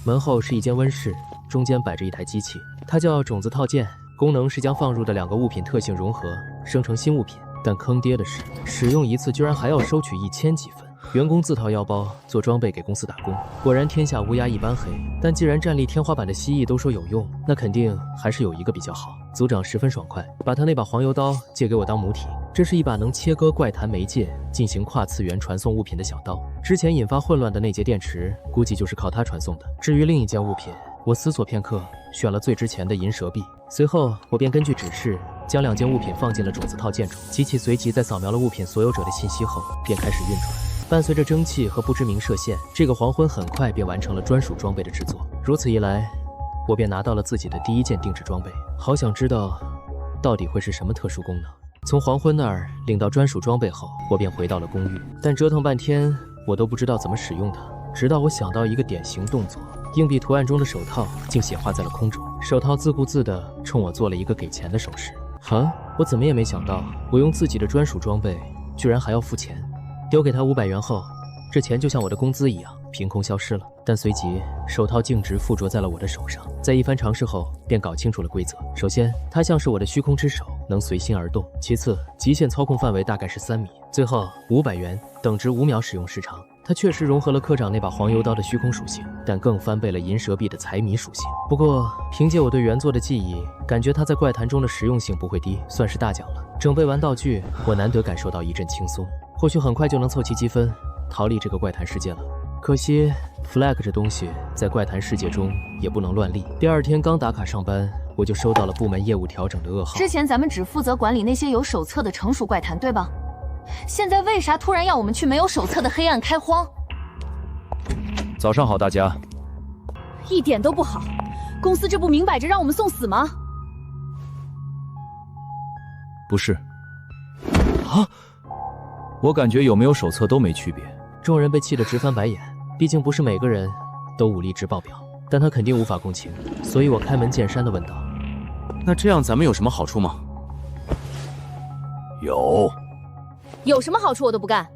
门后是一间温室，中间摆着一台机器，它叫种子套件。功能是将放入的2个物品特性融合，生成新物品。但坑爹的是，使用一次居然还要收取1000积分。员工自掏腰包做装备给公司打工，果然天下乌鸦一般黑。但既然战力天花板的蜥蜴都说有用，那肯定还是有一个比较好。组长十分爽快，把他那把黄油刀借给我当母体。这是一把能切割怪谈媒介进行跨次元传送物品的小刀。之前引发混乱的那节电池，估计就是靠它传送的。至于另一件物品，我思索片刻，选了最值钱的银蛇臂。随后，我便根据指示将2件物品放进了种子套件中。机器随即在扫描了物品所有者的信息后，便开始运转。伴随着蒸汽和不知名射线，这个黄昏很快便完成了专属装备的制作。如此一来，我便拿到了自己的第1件定制装备。好想知道，到底会是什么特殊功能。从黄昏那儿领到专属装备后，我便回到了公寓。但折腾半天，我都不知道怎么使用它。直到我想到一个典型动作。硬币图案中的手套竟显化在了空中，手套自顾自地冲我做了一个给钱的手势。我怎么也没想到，我用自己的专属装备，居然还要付钱。丢给他500元后，这钱就像我的工资一样，凭空消失了。但随即，手套径直附着在了我的手上。在一番尝试后，便搞清楚了规则。首先，它像是我的虚空之手，能随心而动。其次，极限操控范围大概是3米。最后，500元等值5秒使用时长。它确实融合了科长那把黄油刀的虚空属性，但更翻倍了银蛇臂的财迷属性。不过，凭借我对原作的记忆，感觉它在怪谈中的实用性不会低，算是大奖了。整备完道具，我难得感受到一阵轻松，或许很快就能凑齐积分，逃离这个怪谈世界了。可惜 ，flag 这东西在怪谈世界中也不能乱立。第2天刚打卡上班，我就收到了部门业务调整的噩耗。之前咱们只负责管理那些有手册的成熟怪谈，对吧？现在为啥突然要我们去没有手册的黑暗开荒？早上好，大家。一点都不好，公司这不明摆着让我们送死吗？不是。啊！我感觉有没有手册都没区别。众人被气得直翻白眼，毕竟不是每个人都武力值爆表，但他肯定无法共情，所以我开门见山地问道：“那这样咱们有什么好处吗？”有什么好处我都不干，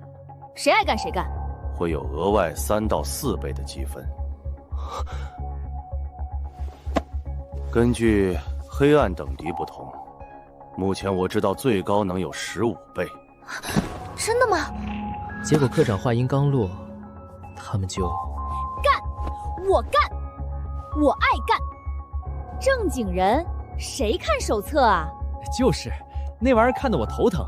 谁爱干谁干。会有额外3到4倍的积分。根据黑暗等级不同，目前我知道最高能有15倍。真的吗？结果科长话音刚落，他们就干，我干，我爱干。正经人谁看手册啊？就是那玩意儿看得我头疼。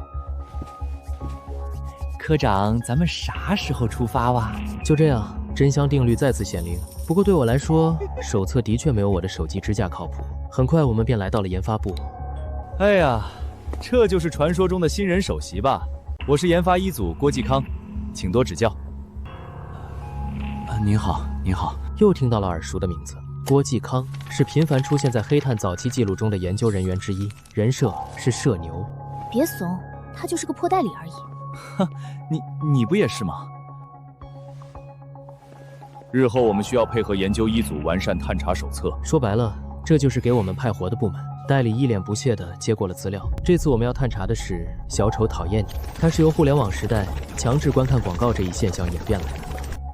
科长，咱们啥时候出发哇？就这样，真香定律再次显灵。不过对我来说，手册的确没有我的手机支架靠谱。很快，我们便来到了研发部。哎呀，这就是传说中的新人首席吧？我是研发1组郭继康，请多指教。您好，您好。又听到了耳熟的名字，郭继康是频繁出现在黑炭早期记录中的研究人员之一，人设是社牛。别怂，他就是个破代理而已。哼，你不也是吗？日后我们需要配合研究一组完善探查手册。说白了，这就是给我们派活的部门。代理一脸不屑地接过了资料。这次我们要探查的是小丑讨厌你，它是由互联网时代强制观看广告这一现象演变来的。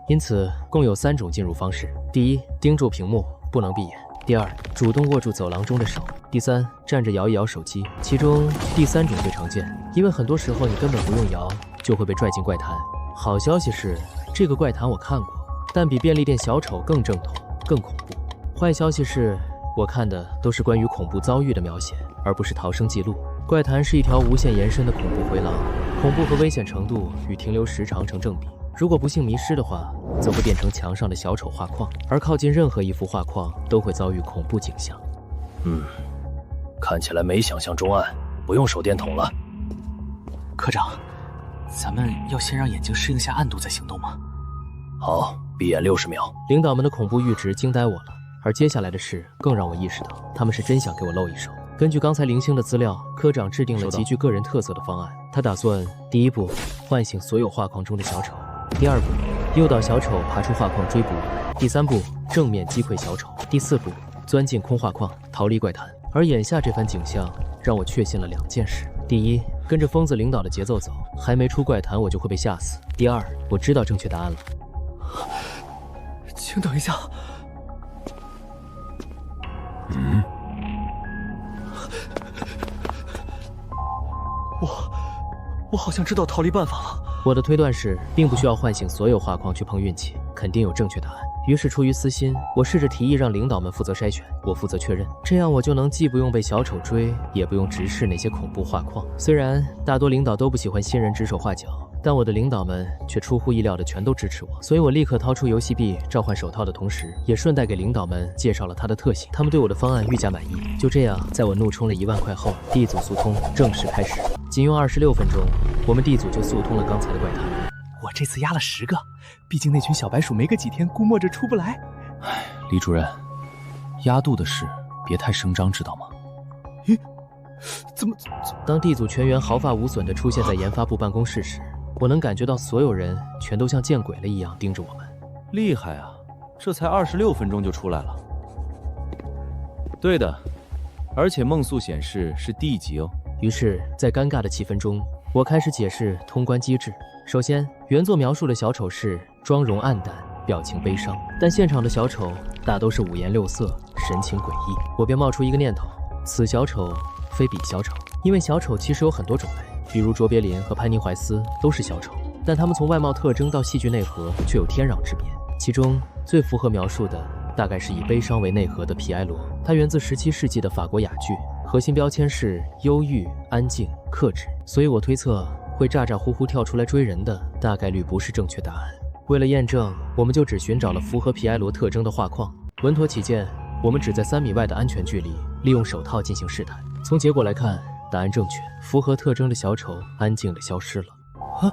因此，共有3种进入方式：第一，盯住屏幕，不能闭眼；第二，主动握住走廊中的手；第三，站着摇一摇手机。其中第3种最常见，因为很多时候你根本不用摇，就会被拽进怪谈。好消息是，这个怪谈我看过，但比便利店小丑更正统、更恐怖。坏消息是，我看的都是关于恐怖遭遇的描写，而不是逃生记录。怪谈是一条无限延伸的恐怖回廊，恐怖和危险程度与停留时长成正比。如果不幸迷失的话，则会变成墙上的小丑画框，而靠近任何一幅画框都会遭遇恐怖景象。看起来没想象中暗，不用手电筒了。科长，咱们要先让眼睛适应下暗度再行动吗？好，闭眼60秒。领导们的恐怖阈值惊呆我了，而接下来的事更让我意识到，他们是真想给我露一手。根据刚才零星的资料，科长制定了极具个人特色的方案。他打算第一步唤醒所有画框中的小丑，第二步诱导小丑爬出画框追捕我，第3步正面击溃小丑，第4步钻进空画框逃离怪谈。而眼下这番景象让我确信了2件事：第一，跟着疯子领导的节奏走，还没出怪谈我就会被吓死；第二，我知道正确答案了。请等一下。我好像知道逃离办法了。我的推断是，并不需要唤醒所有画框去碰运气，肯定有正确答案。于是出于私心，我试着提议让领导们负责筛选，我负责确认，这样我就能既不用被小丑追，也不用直视那些恐怖画框。虽然大多领导都不喜欢新人指手画脚，但我的领导们却出乎意料的全都支持我，所以我立刻掏出游戏币召唤手套的同时，也顺带给领导们介绍了它的特性。他们对我的方案愈加满意。就这样，在我怒充了1万块后，D组速通正式开始。仅用26分钟，我们 D 组就速通了刚才的怪谈。我这次压了10个，毕竟那群小白鼠没个几天估摸着出不来。唉，李主任，压肚的事别太声张，知道吗？咦，怎么？当 D 组全员毫发无损地出现在研发部办公室时，我能感觉到所有人全都像见鬼了一样盯着我们。厉害啊，这才26分钟就出来了。对的，而且梦速显示是 D 级哦。于是，在尴尬的气氛中，我开始解释通关机制。首先，原作描述的小丑是妆容暗淡，表情悲伤，但现场的小丑大都是五颜六色，神情诡异。我便冒出一个念头：此小丑非彼小丑。因为小丑其实有很多种类，比如卓别林和潘尼怀斯都是小丑，但他们从外貌特征到戏剧内核却有天壤之别。其中最符合描述的，大概是以悲伤为内核的皮埃罗，他源自17世纪的法国哑剧，核心标签是忧郁、安静、克制。所以我推测，会咋咋呼呼跳出来追人的，大概率不是正确答案。为了验证，我们就只寻找了符合皮埃罗特征的画框。稳妥起见，我们只在3米外的安全距离，利用手套进行试探。从结果来看，答案正确，符合特征的小丑安静地消失了。啊！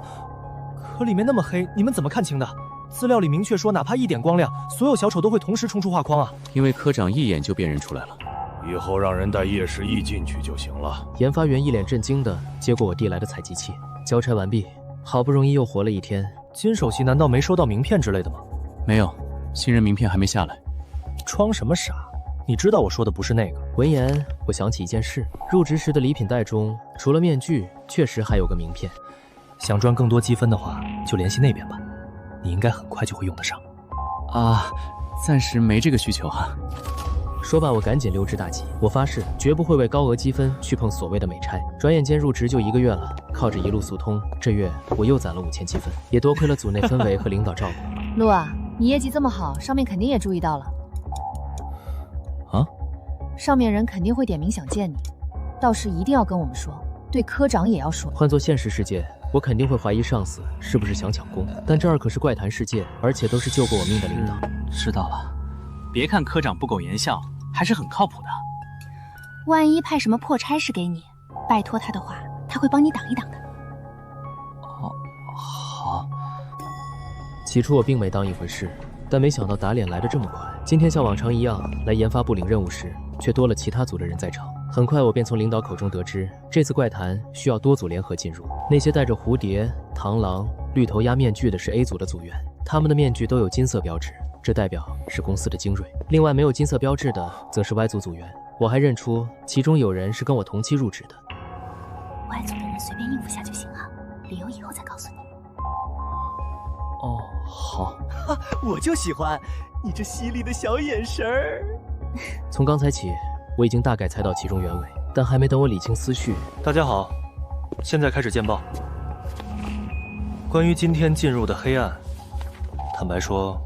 可里面那么黑，你们怎么看清的？资料里明确说，哪怕一点光亮，所有小丑都会同时冲出画框啊！因为科长一眼就辨认出来了。以后让人带夜视仪进去就行了。研发员一脸震惊地接过我递来的采集器，交差完毕，好不容易又活了一天。金首席难道没收到名片之类的吗？没有，新人名片还没下来。装什么傻？你知道我说的不是那个。闻言，我想起一件事，入职时的礼品袋中，除了面具，确实还有个名片。想赚更多积分的话，就联系那边吧，你应该很快就会用得上。啊，暂时没这个需求啊。说罢，我赶紧溜之大吉。我发誓，绝不会为高额积分去碰所谓的美差。转眼间入职就1个月了，靠着一路速通，这月我又攒了5000积分，也多亏了组内氛围和领导照顾。陆啊，你业绩这么好，上面肯定也注意到了。啊？上面人肯定会点名想见你，到时一定要跟我们说，对科长也要说。换做现实世界，我肯定会怀疑上司是不是想抢功，但这儿可是怪谈世界，而且都是救过我命的领导。知道了，别看科长不苟言笑，还是很靠谱的。万一派什么破差事给你，拜托他的话，他会帮你挡一挡的。哦，好。起初我并没当一回事，但没想到打脸来得这么快。今天像往常一样来研发部领任务时，却多了其他组的人在场。很快我便从领导口中得知，这次怪谈需要多组联合进入。那些戴着蝴蝶、螳螂、绿头鸭面具的是 A 组的组员，他们的面具都有金色标志，这代表是公司的精锐。另外没有金色标志的则是 Y 组组员，我还认出其中有人是跟我同期入职的。Y 组的人随便应付下就行啊，理由以后再告诉你。哦，好。我就喜欢你这犀利的小眼神儿。从刚才起，我已经大概猜到其中原委，但还没等我理清思绪。大家好，现在开始见报。关于今天进入的黑暗，坦白说，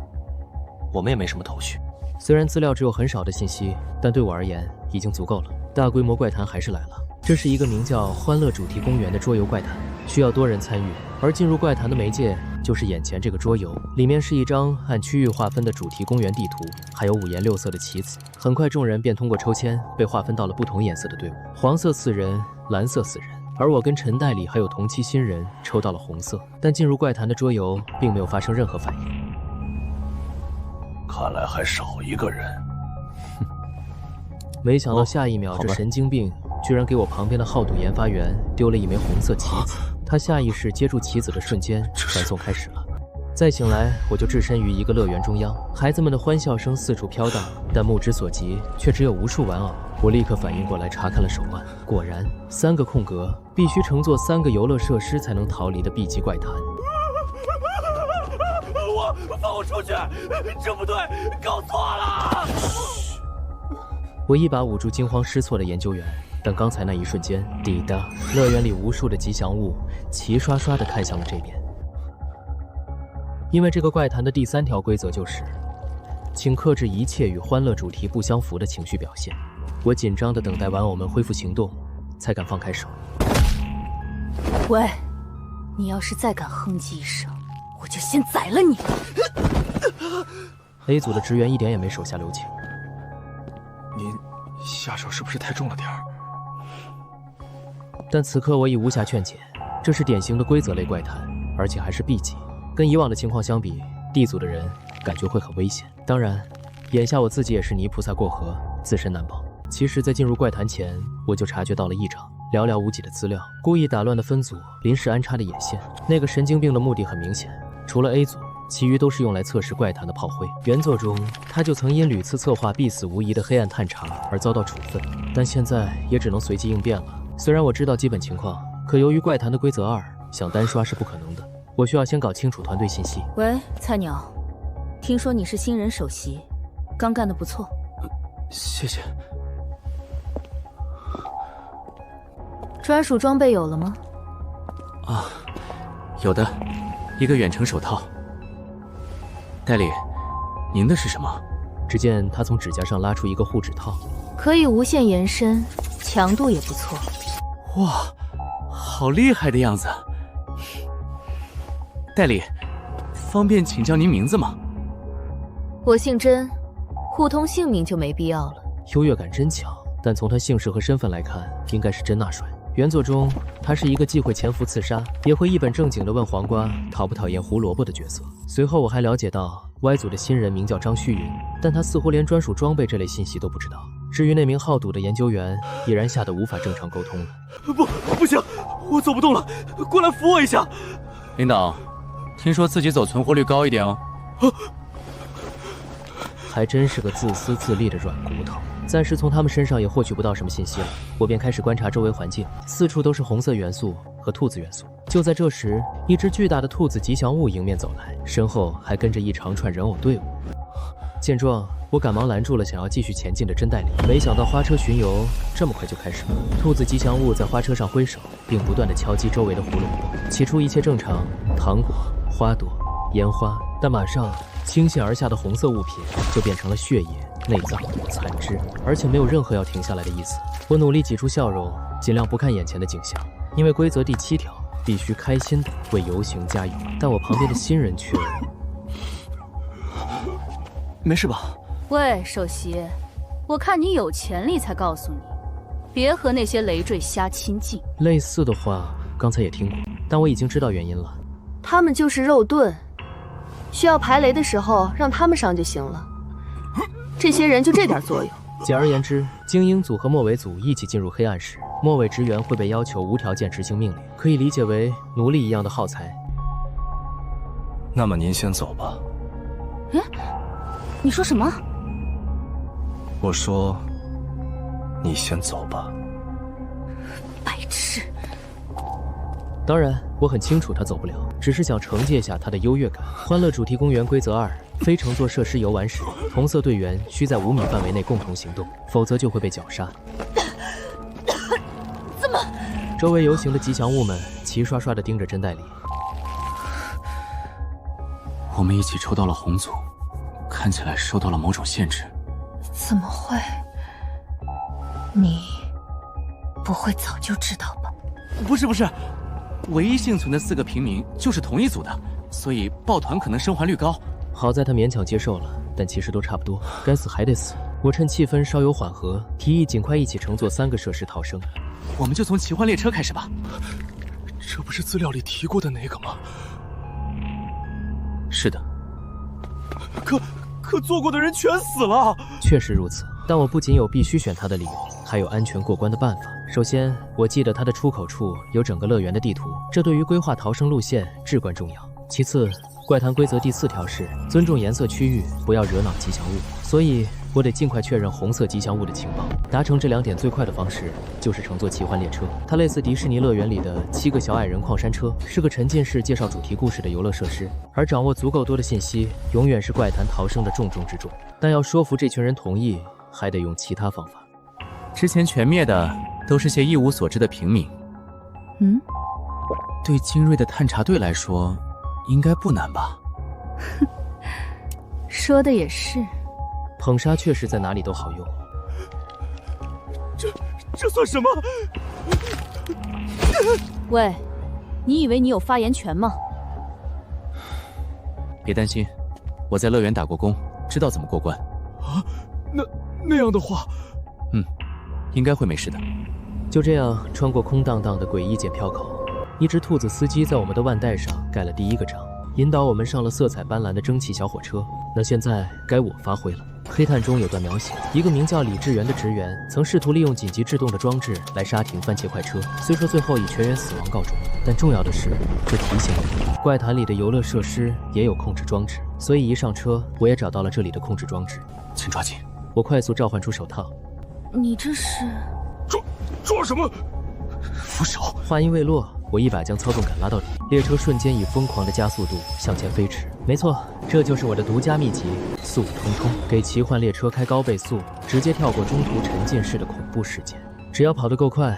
我们也没什么头绪。虽然资料只有很少的信息，但对我而言已经足够了。大规模怪谈还是来了。这是一个名叫《欢乐主题公园》的桌游怪谈，需要多人参与，而进入怪谈的媒介就是眼前这个桌游，里面是一张按区域划分的主题公园地图，还有五颜六色的棋子。很快众人便通过抽签被划分到了不同颜色的队伍，黄色4人，蓝色4人，而我跟陈代理还有同期新人抽到了红色。但进入怪谈的桌游并没有发生任何反应。看来还少一个人。没想到下一秒，这神经病居然给我旁边的好赌研发员丢了一枚红色棋子。他下意识接住棋子的瞬间，传送开始了。再醒来，我就置身于一个乐园中央，孩子们的欢笑声四处飘荡，但目之所及却只有无数玩偶。我立刻反应过来，查看了手腕，果然3个空格，必须乘坐3个游乐设施才能逃离的 B 级怪谈。放我出去！这不对，搞错了！我一把捂住惊慌失措的研究员，但刚才那一瞬间，抵达乐园里无数的吉祥物齐刷刷地看向了这边。因为这个怪谈的第3条规则就是，请克制一切与欢乐主题不相符的情绪表现。我紧张地等待玩偶们恢复行动，才敢放开手。喂，你要是再敢哼唧一声，我就先宰了你！A 组的职员一点也没手下留情。您下手是不是太重了点儿？但此刻我已无暇劝解，这是典型的规则类怪谈，而且还是 B 级。跟以往的情况相比 ，D 组的人感觉会很危险。当然，眼下我自己也是泥菩萨过河，自身难保。其实，在进入怪谈前，我就察觉到了异常。寥寥无几的资料，故意打乱的分组，临时安插的眼线。那个神经病的目的很明显，除了 A 组，其余都是用来测试怪谈的炮灰。原作中，他就曾因屡次策划必死无疑的黑暗探查而遭到处分，但现在也只能随机应变了。虽然我知道基本情况，可由于怪谈的规则2，想单刷是不可能的。我需要先搞清楚团队信息。喂，菜鸟，听说你是新人首席，刚干得不错。谢谢。专属装备有了吗？啊，有的，一个远程手套。代理，您的是什么？只见他从指甲上拉出一个护指套，可以无限延伸，强度也不错。哇，好厉害的样子！代理，方便请教您名字吗？我姓甄，互通姓名就没必要了。优越感真强，但从他姓氏和身份来看，应该是甄纳帅。原作中，他是一个既会潜伏刺杀，也会一本正经地问黄瓜讨不讨厌胡萝卜的角色。随后我还了解到 Y 组的新人名叫张虚云，但他似乎连专属装备这类信息都不知道。至于那名好赌的研究员，已然吓得无法正常沟通了。不行，我走不动了，过来扶我一下。领导，听说自己走存活率高一点哦。还真是个自私自利的软骨头。暂时从他们身上也获取不到什么信息了，我便开始观察周围环境，四处都是红色元素和兔子元素。就在这时，一只巨大的兔子吉祥物迎面走来，身后还跟着一长串人偶队伍。见状，我赶忙拦住了想要继续前进的甄代理。没想到花车巡游这么快就开始了，兔子吉祥物在花车上挥手，并不断地敲击周围的胡萝卜。起初一切正常，糖果、花朵、烟花，但马上倾泻而下的红色物品就变成了血液、内脏、残肢，而且没有任何要停下来的意思。我努力挤出笑容，尽量不看眼前的景象，因为规则第7条必须开心地为游行加油。但我旁边的新人却……没事吧？喂，首席，我看你有潜力才告诉你，别和那些累赘瞎亲近。类似的话刚才也听过，但我已经知道原因了。他们就是肉盾，需要排雷的时候让他们上就行了。这些人就这点作用。简而言之，精英组和末尾组一起进入黑暗时，末尾职员会被要求无条件执行命令，可以理解为奴隶一样的耗材。那么您先走吧。你说什么？我说，你先走吧。白痴！当然，我很清楚他走不了，只是想惩戒下他的优越感。欢乐主题公园规则2：非乘坐设施游玩时，同色队员需在5米范围内共同行动，否则就会被绞杀。怎么？周围游行的吉祥物们齐刷刷地盯着真代理。我们一起抽到了红组，看起来受到了某种限制。怎么会？你不会早就知道吧？不是，唯一幸存的4个平民就是同一组的，所以抱团可能生还率高。好在他勉强接受了，但其实都差不多。该死还得死。我趁气氛稍有缓和，提议尽快一起乘坐3个设施逃生。我们就从奇幻列车开始吧。这不是资料里提过的那个吗？是的。可做过的人全死了。确实如此，但我不仅有必须选它的理由，还有安全过关的办法。首先，我记得它的出口处有整个乐园的地图，这对于规划逃生路线至关重要。其次，怪谈规则第4条是尊重颜色区域，不要惹恼吉祥物，所以我得尽快确认红色吉祥物的情报。达成这2点最快的方式就是乘坐奇幻列车，它类似迪士尼乐园里的7个小矮人矿山车，是个沉浸式介绍主题故事的游乐设施。而掌握足够多的信息，永远是怪谈逃生的重中之重。但要说服这群人同意，还得用其他方法。之前全灭的都是些一无所知的平民。对精锐的探查队来说，应该不难吧？说的也是。捧杀确实在哪里都好用。这算什么？喂，你以为你有发言权吗？别担心，我在乐园打过工，知道怎么过关。啊，那样的话，应该会没事的。就这样穿过空荡荡的诡异检票口，一只兔子司机在我们的腕带上盖了第1个章，引导我们上了色彩斑斓的蒸汽小火车。那现在该我发挥了。黑炭中有段描写，一个名叫李志源的职员曾试图利用紧急制动的装置来刹停番茄快车，虽说最后以全员死亡告终，但重要的是，这提醒我，怪谈里的游乐设施也有控制装置，所以一上车，我也找到了这里的控制装置。请抓紧！我快速召唤出手套。你这是抓什么？扶手！话音未落，我一把将操纵杆拉到底，列车瞬间以疯狂的加速度向前飞驰。没错，这就是我的独家秘籍——速通通，给奇幻列车开高倍速，直接跳过中途沉浸式的恐怖事件。只要跑得够快，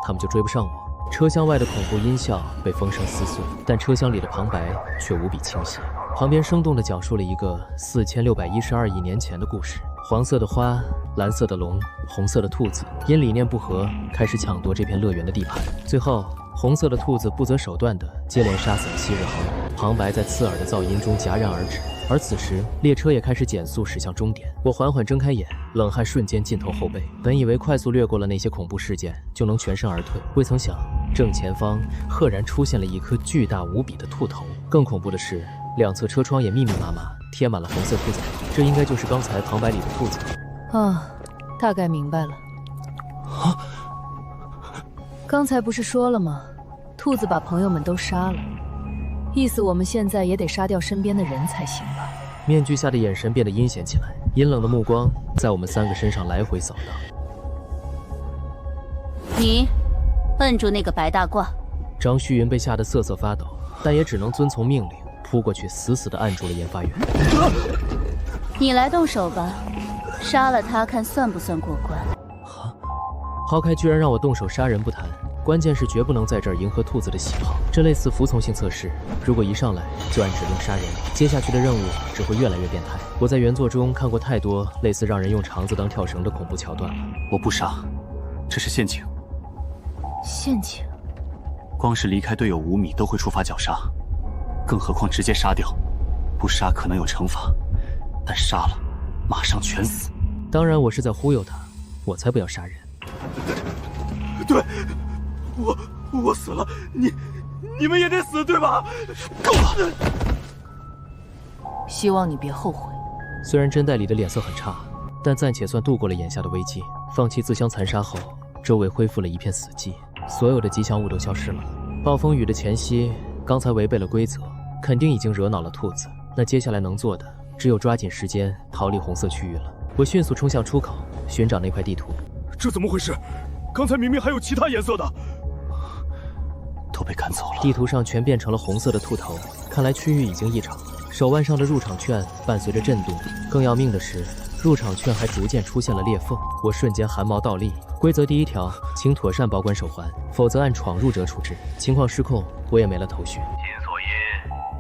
他们就追不上我。车厢外的恐怖音效被风声撕碎，但车厢里的旁白却无比清晰。旁边生动地讲述了一个4612亿年前的故事。黄色的花，蓝色的龙，红色的兔子，因理念不合，开始抢夺这片乐园的地盘。最后，红色的兔子不择手段地接连杀死了昔日好友。旁白在刺耳的噪音中戛然而止。而此时，列车也开始减速驶向终点。我缓缓睁开眼，冷汗瞬间浸透后背。本以为快速掠过了那些恐怖事件就能全身而退，未曾想正前方赫然出现了一颗巨大无比的兔头。更恐怖的是，两侧车窗也密密麻麻贴满了红色兔子头，这应该就是刚才旁白里的兔子。啊，大概明白了。啊！刚才不是说了吗？兔子把朋友们都杀了，意思我们现在也得杀掉身边的人才行吧？面具下的眼神变得阴险起来，阴冷的目光在我们三个身上来回扫荡。你摁住那个白大褂。张旭云被吓得瑟瑟发抖，但也只能遵从命令，扑过去死死地按住了研发员。你来动手吧，杀了他看算不算过关。抛开居然让我动手杀人不谈，关键是绝不能在这儿迎合兔子的喜好。这类似服从性测试，如果一上来就按指令杀人，接下去的任务只会越来越变态。我在原作中看过太多类似让人用肠子当跳绳的恐怖桥段了。我不杀，这是陷阱。陷阱？光是离开队友5米都会触发绞杀，更何况直接杀掉。不杀可能有惩罚，但杀了，马上全死。当然，我是在忽悠他，我才不要杀人。对，我死了，你们也得死，对吧？够了！希望你别后悔。虽然真代理的脸色很差，但暂且算度过了眼下的危机。放弃自相残杀后，周围恢复了一片死寂，所有的吉祥物都消失了。暴风雨的前夕，刚才违背了规则，肯定已经惹恼了兔子。那接下来能做的，只有抓紧时间逃离红色区域了。我迅速冲向出口，寻找那块地图。这怎么回事？刚才明明还有其他颜色的，都被赶走了。地图上全变成了红色的兔头，看来区域已经异常。手腕上的入场券伴随着震动，更要命的是，入场券还逐渐出现了裂缝。我瞬间汗毛倒立。规则第1条，请妥善保管手环，否则按闯入者处置。情况失控，我也没了头绪。金锁音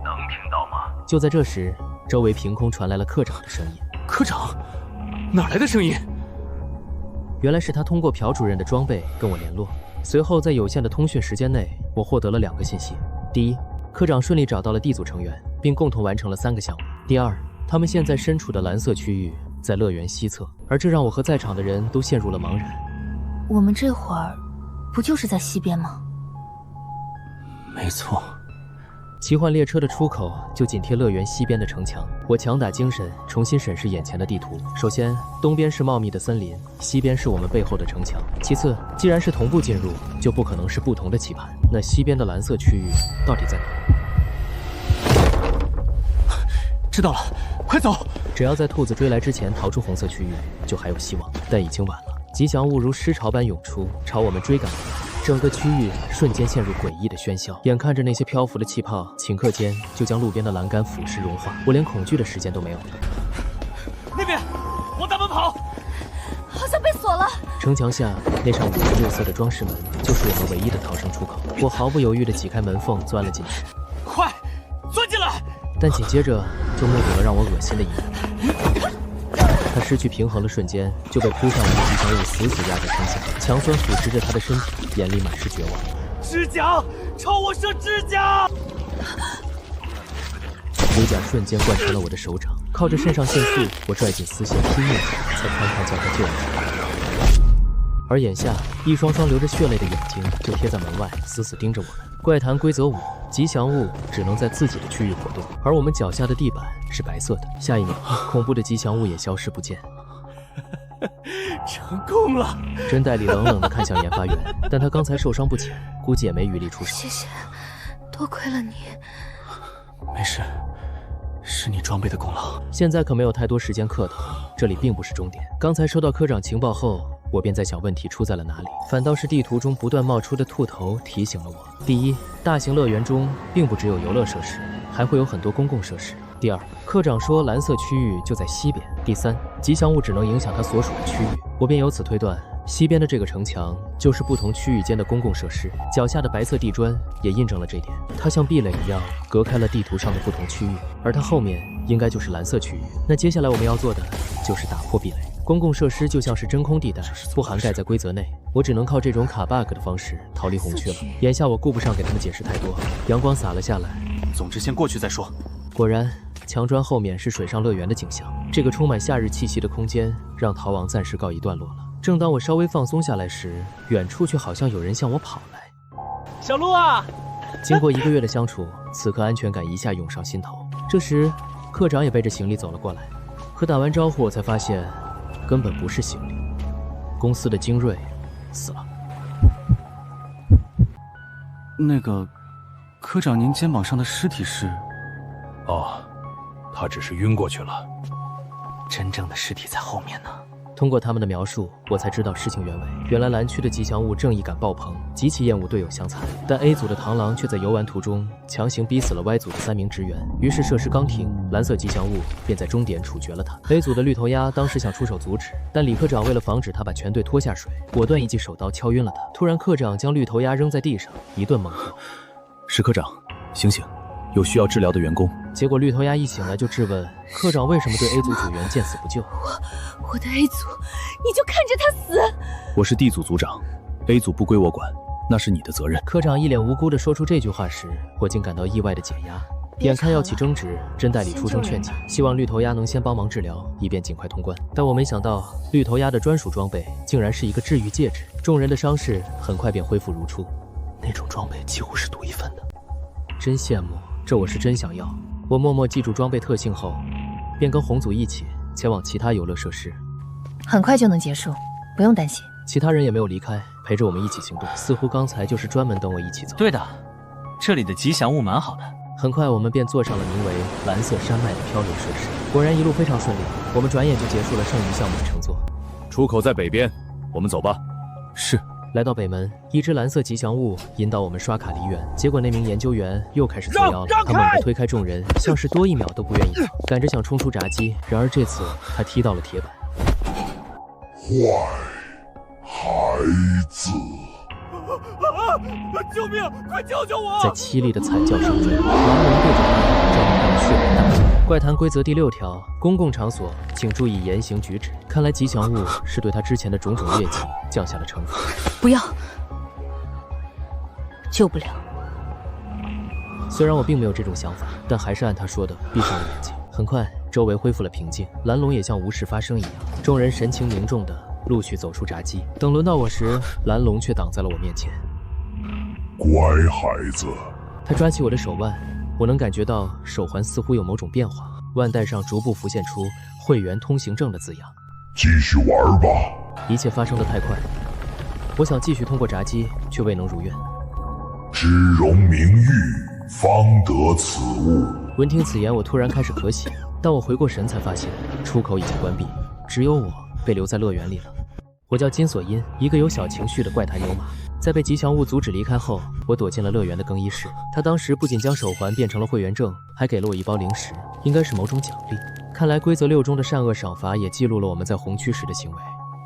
能听到吗？就在这时，周围凭空传来了科长的声音。科长，哪来的声音？原来是他通过朴主任的装备跟我联络。随后在有限的通讯时间内，我获得了2个信息：第一，科长顺利找到了 D 组成员，并共同完成了3个项目；第二，他们现在身处的蓝色区域在乐园西侧，而这让我和在场的人都陷入了茫然。我们这会儿不就是在西边吗？没错。奇幻列车的出口就紧贴乐园西边的城墙。我强打精神，重新审视眼前的地图。首先，东边是茂密的森林，西边是我们背后的城墙。其次，既然是同步进入，就不可能是不同的棋盘。那西边的蓝色区域到底在哪？知道了，快走！只要在兔子追来之前逃出红色区域，就还有希望。但已经晚了，吉祥物如尸潮般涌出，朝我们追赶而来。整个区域瞬间陷入诡异的喧嚣，眼看着那些漂浮的气泡，顷刻间就将路边的栏杆腐蚀融化，我连恐惧的时间都没有了。那边，往大门跑！好像被锁了。城墙下那扇5颜6色的装饰门，就是我们唯一的逃生出口。我毫不犹豫地挤开门缝，钻了进去。快，钻进来！但紧接着就目睹了让我恶心的一幕。他失去平衡的瞬间，就被扑上来的吉祥物死死压在身下，强酸腐蚀着他的身体，眼里满是绝望。指甲，朝我射指甲！指甲瞬间贯穿了我的手掌，靠着肾上腺素，我拽紧丝线拼命才堪堪将他救了。而眼下，一双双流着血泪的眼睛就贴在门外，死死盯着我们。怪谈规则5：吉祥物只能在自己的区域活动，而我们脚下的地板是白色的。下一秒，恐怖的吉祥物也消失不见。成功了！真代理冷冷地看向研发员，但他刚才受伤不浅，估计也没余力出手。谢谢，多亏了你。没事，是你装备的功劳。现在可没有太多时间客套，这里并不是终点。刚才收到科长情报后，我便在想问题出在了哪里，反倒是地图中不断冒出的兔头提醒了我。第一，大型乐园中并不只有游乐设施，还会有很多公共设施。第二，科长说蓝色区域就在西边。第三，吉祥物只能影响他所属的区域，我便由此推断，西边的这个城墙就是不同区域间的公共设施。脚下的白色地砖也印证了这点，它像壁垒一样隔开了地图上的不同区域，而它后面应该就是蓝色区域。那接下来我们要做的就是打破壁垒。公共设施就像是真空地带，不涵盖在规则内，我只能靠这种卡 bug 的方式逃离红区了。眼下我顾不上给他们解释太多，阳光洒了下来，总之先过去再说。果然，墙砖后面是水上乐园的景象。这个充满夏日气息的空间，让逃亡暂时告一段落了。正当我稍微放松下来时，远处却好像有人向我跑来。小鹿啊！经过1个月的相处，此刻安全感一下涌上心头。这时，科长也背着行李走了过来。可打完招呼，我才发现，根本不是行李。公司的精锐死了。那个，科长，您肩膀上的尸体是？哦，他只是晕过去了。真正的尸体在后面呢。通过他们的描述，我才知道事情原委。原来蓝区的吉祥物正义感爆棚，极其厌恶队友相残，但 A 组的螳螂却在游玩途中强行逼死了 Y 组的3名职员。于是设施刚停，蓝色吉祥物便在终点处决了他。A 组的绿头鸭当时想出手阻止，但李科长为了防止他把全队拖下水，果断一记手刀敲晕了他。突然，科长将绿头鸭扔在地上，一顿猛揍。石科长，醒醒，有需要治疗的员工。结果绿头鸭一醒来就质问科长为什么对 A 组组员见死不救。我的 A 组，你就看着他死。我是 D 组组长， A 组不归我管，那是你的责任。科长一脸无辜地说出这句话时，我竟感到意外的解压。眼看要起争执，真代理出声劝解，希望绿头鸭能先帮忙治疗，以便尽快通关。但我没想到，绿头鸭的专属装备竟然是一个治愈戒指，众人的伤势很快便恢复如初。那种装备几乎是独一份的。真羡慕，这我是真想要。我默默记住装备特性后，便跟红组一起前往其他游乐设施。很快就能结束，不用担心。其他人也没有离开，陪着我们一起行动，似乎刚才就是专门等我一起走。对的，这里的吉祥物蛮好的。很快我们便坐上了名为蓝色山脉的漂流设施，果然一路非常顺利，我们转眼就结束了剩余项目的乘坐。出口在北边，我们走吧。是。来到北门，一只蓝色吉祥物引导我们刷卡离园，结果那名研究员又开始作妖了。他猛地推开众人，像是多一秒都不愿意走，赶着想冲出闸机。然而这次他踢到了铁板。坏孩子！救命！快救救我！在凄厉的惨叫声中，蓝龙对着他张开血盆大口。怪谈规则第6条：公共场所请注意言行举止。看来吉祥物是对他之前的种种劣迹降下了惩罚。不要，救不了。虽然我并没有这种想法，但还是按他说的闭上了眼睛。很快，周围恢复了平静，蓝龙也像无事发生一样。众人神情凝重的陆续走出闸机。等轮到我时，蓝龙却挡在了我面前。乖孩子，他抓起我的手腕，我能感觉到手环似乎有某种变化，腕带上逐步浮现出会员通行证的字样。继续玩吧。一切发生得太快，我想继续通过闸机，却未能如愿。知荣名誉，方得此物。闻听此言，我突然开始咳血，但我回过神才发现出口已经关闭，只有我被留在乐园里了。我叫金锁阴，一个有小情绪的怪谈牛马。在被吉祥物阻止离开后，我躲进了乐园的更衣室。他当时不仅将手环变成了会员证，还给了我一包零食，应该是某种奖励。看来规则6中的善恶赏罚也记录了我们在红区时的行为。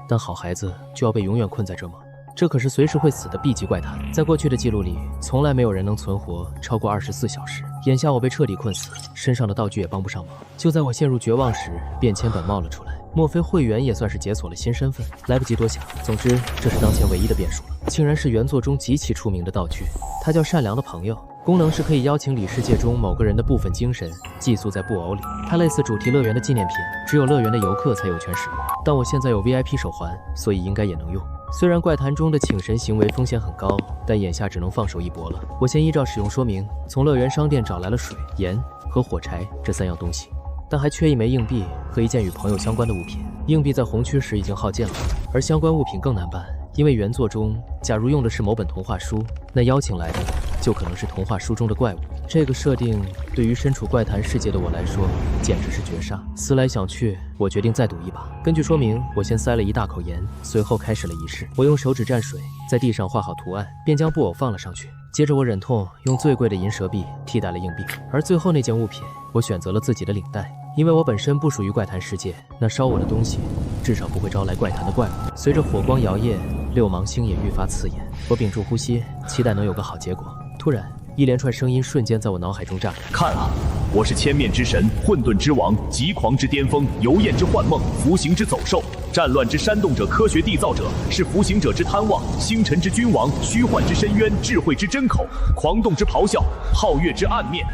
但好孩子就要被永远困在这吗？这可是随时会死的 B 级怪谈，在过去的记录里，从来没有人能存活超过24小时。眼下我被彻底困死，身上的道具也帮不上忙。就在我陷入绝望时，便签本冒了出来。莫非会员也算是解锁了新身份？来不及多想，总之这是当前唯一的变数了。竟然是原作中极其出名的道具，它叫善良的朋友。功能是可以邀请里世界中某个人的部分精神寄宿在布偶里，它类似主题乐园的纪念品，只有乐园的游客才有权使用。但我现在有 VIP 手环，所以应该也能用。虽然怪谈中的请神行为风险很高，但眼下只能放手一搏了。我先依照使用说明，从乐园商店找来了水、盐和火柴这3样东西，但还缺一枚硬币和一件与朋友相关的物品。硬币在红区时已经耗尽了，而相关物品更难办，因为原作中假如用的是某本童话书，那邀请来的就可能是童话书中的怪物。这个设定对于身处怪谈世界的我来说简直是绝杀。思来想去，我决定再赌一把。根据说明，我先塞了一大口盐，随后开始了仪式。我用手指蘸水，在地上画好图案，便将布偶放了上去。接着我忍痛用最贵的银蛇币替代了硬币，而最后那件物品，我选择了自己的领带。因为我本身不属于怪谈世界，那烧我的东西至少不会招来怪谈的怪物。随着火光摇曳，六芒星也愈发刺眼。我屏住呼吸，期待能有个好结果。突然，一连串声音瞬间在我脑海中炸开。看啊，我是千面之神，混沌之王，极狂之巅峰，游焰之幻梦，服刑之走兽，战乱之煽动者，科学缔造者，是服刑者之贪妄，星辰之君王，虚幻之深渊，智慧之真口，狂动之咆哮，皓月之暗面。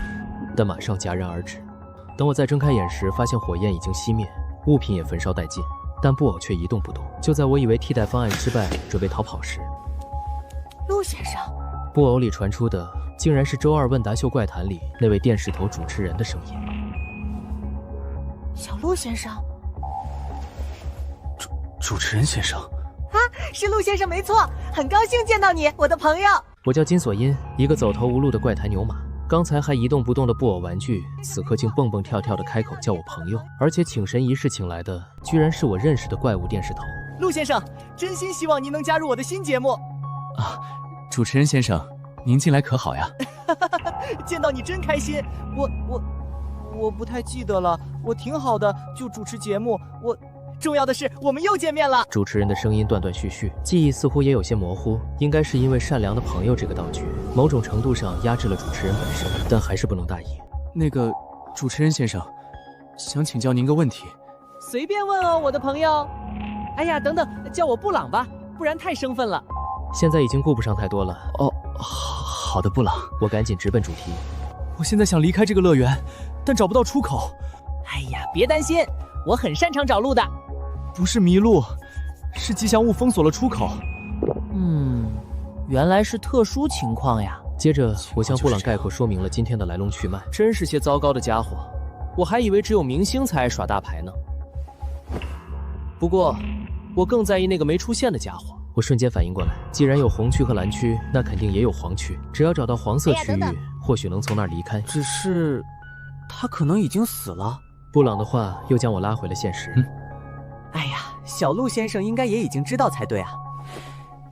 但马上戛然而止。等我再睁开眼时，发现火焰已经熄灭，物品也焚烧殆尽，但布偶却一动不动。就在我以为替代方案失败，准备逃跑时，陆先生，布偶里传出的竟然是周二问答秀怪谈里那位电视头主持人的声音。小陆先生，主持人先生啊，是陆先生没错，很高兴见到你，我的朋友。我叫金锁阴，一个走投无路的怪谈牛马。刚才还一动不动的布偶玩具，此刻竟蹦蹦跳跳的开口叫我朋友，而且请神仪式请来的居然是我认识的怪物电视头。陆先生，真心希望您能加入我的新节目。啊，主持人先生，您进来可好呀？见到你真开心。我不太记得了，我挺好的，就主持节目。重要的是，我们又见面了。主持人的声音断断续续，记忆似乎也有些模糊，应该是因为善良的朋友这个道具，某种程度上压制了主持人本身，但还是不能大意。那个，主持人先生，想请教您个问题。随便问哦，我的朋友。哎呀，等等，叫我布朗吧，不然太生分了。现在已经顾不上太多了。哦，好的，布朗。我赶紧直奔主题。我现在想离开这个乐园，但找不到出口。哎呀，别担心，我很擅长找路的。不是迷路，是吉祥物封锁了出口。原来是特殊情况呀。接着，我向布朗概括说明了今天的来龙去脉。真是些糟糕的家伙，我还以为只有明星才爱耍大牌呢。不过，我更在意那个没出现的家伙。我瞬间反应过来，既然有红区和蓝区，那肯定也有黄区。只要找到黄色区域，或许能从那儿离开。只是，他可能已经死了。布朗的话又将我拉回了现实。哎呀，小鹿先生应该也已经知道才对啊。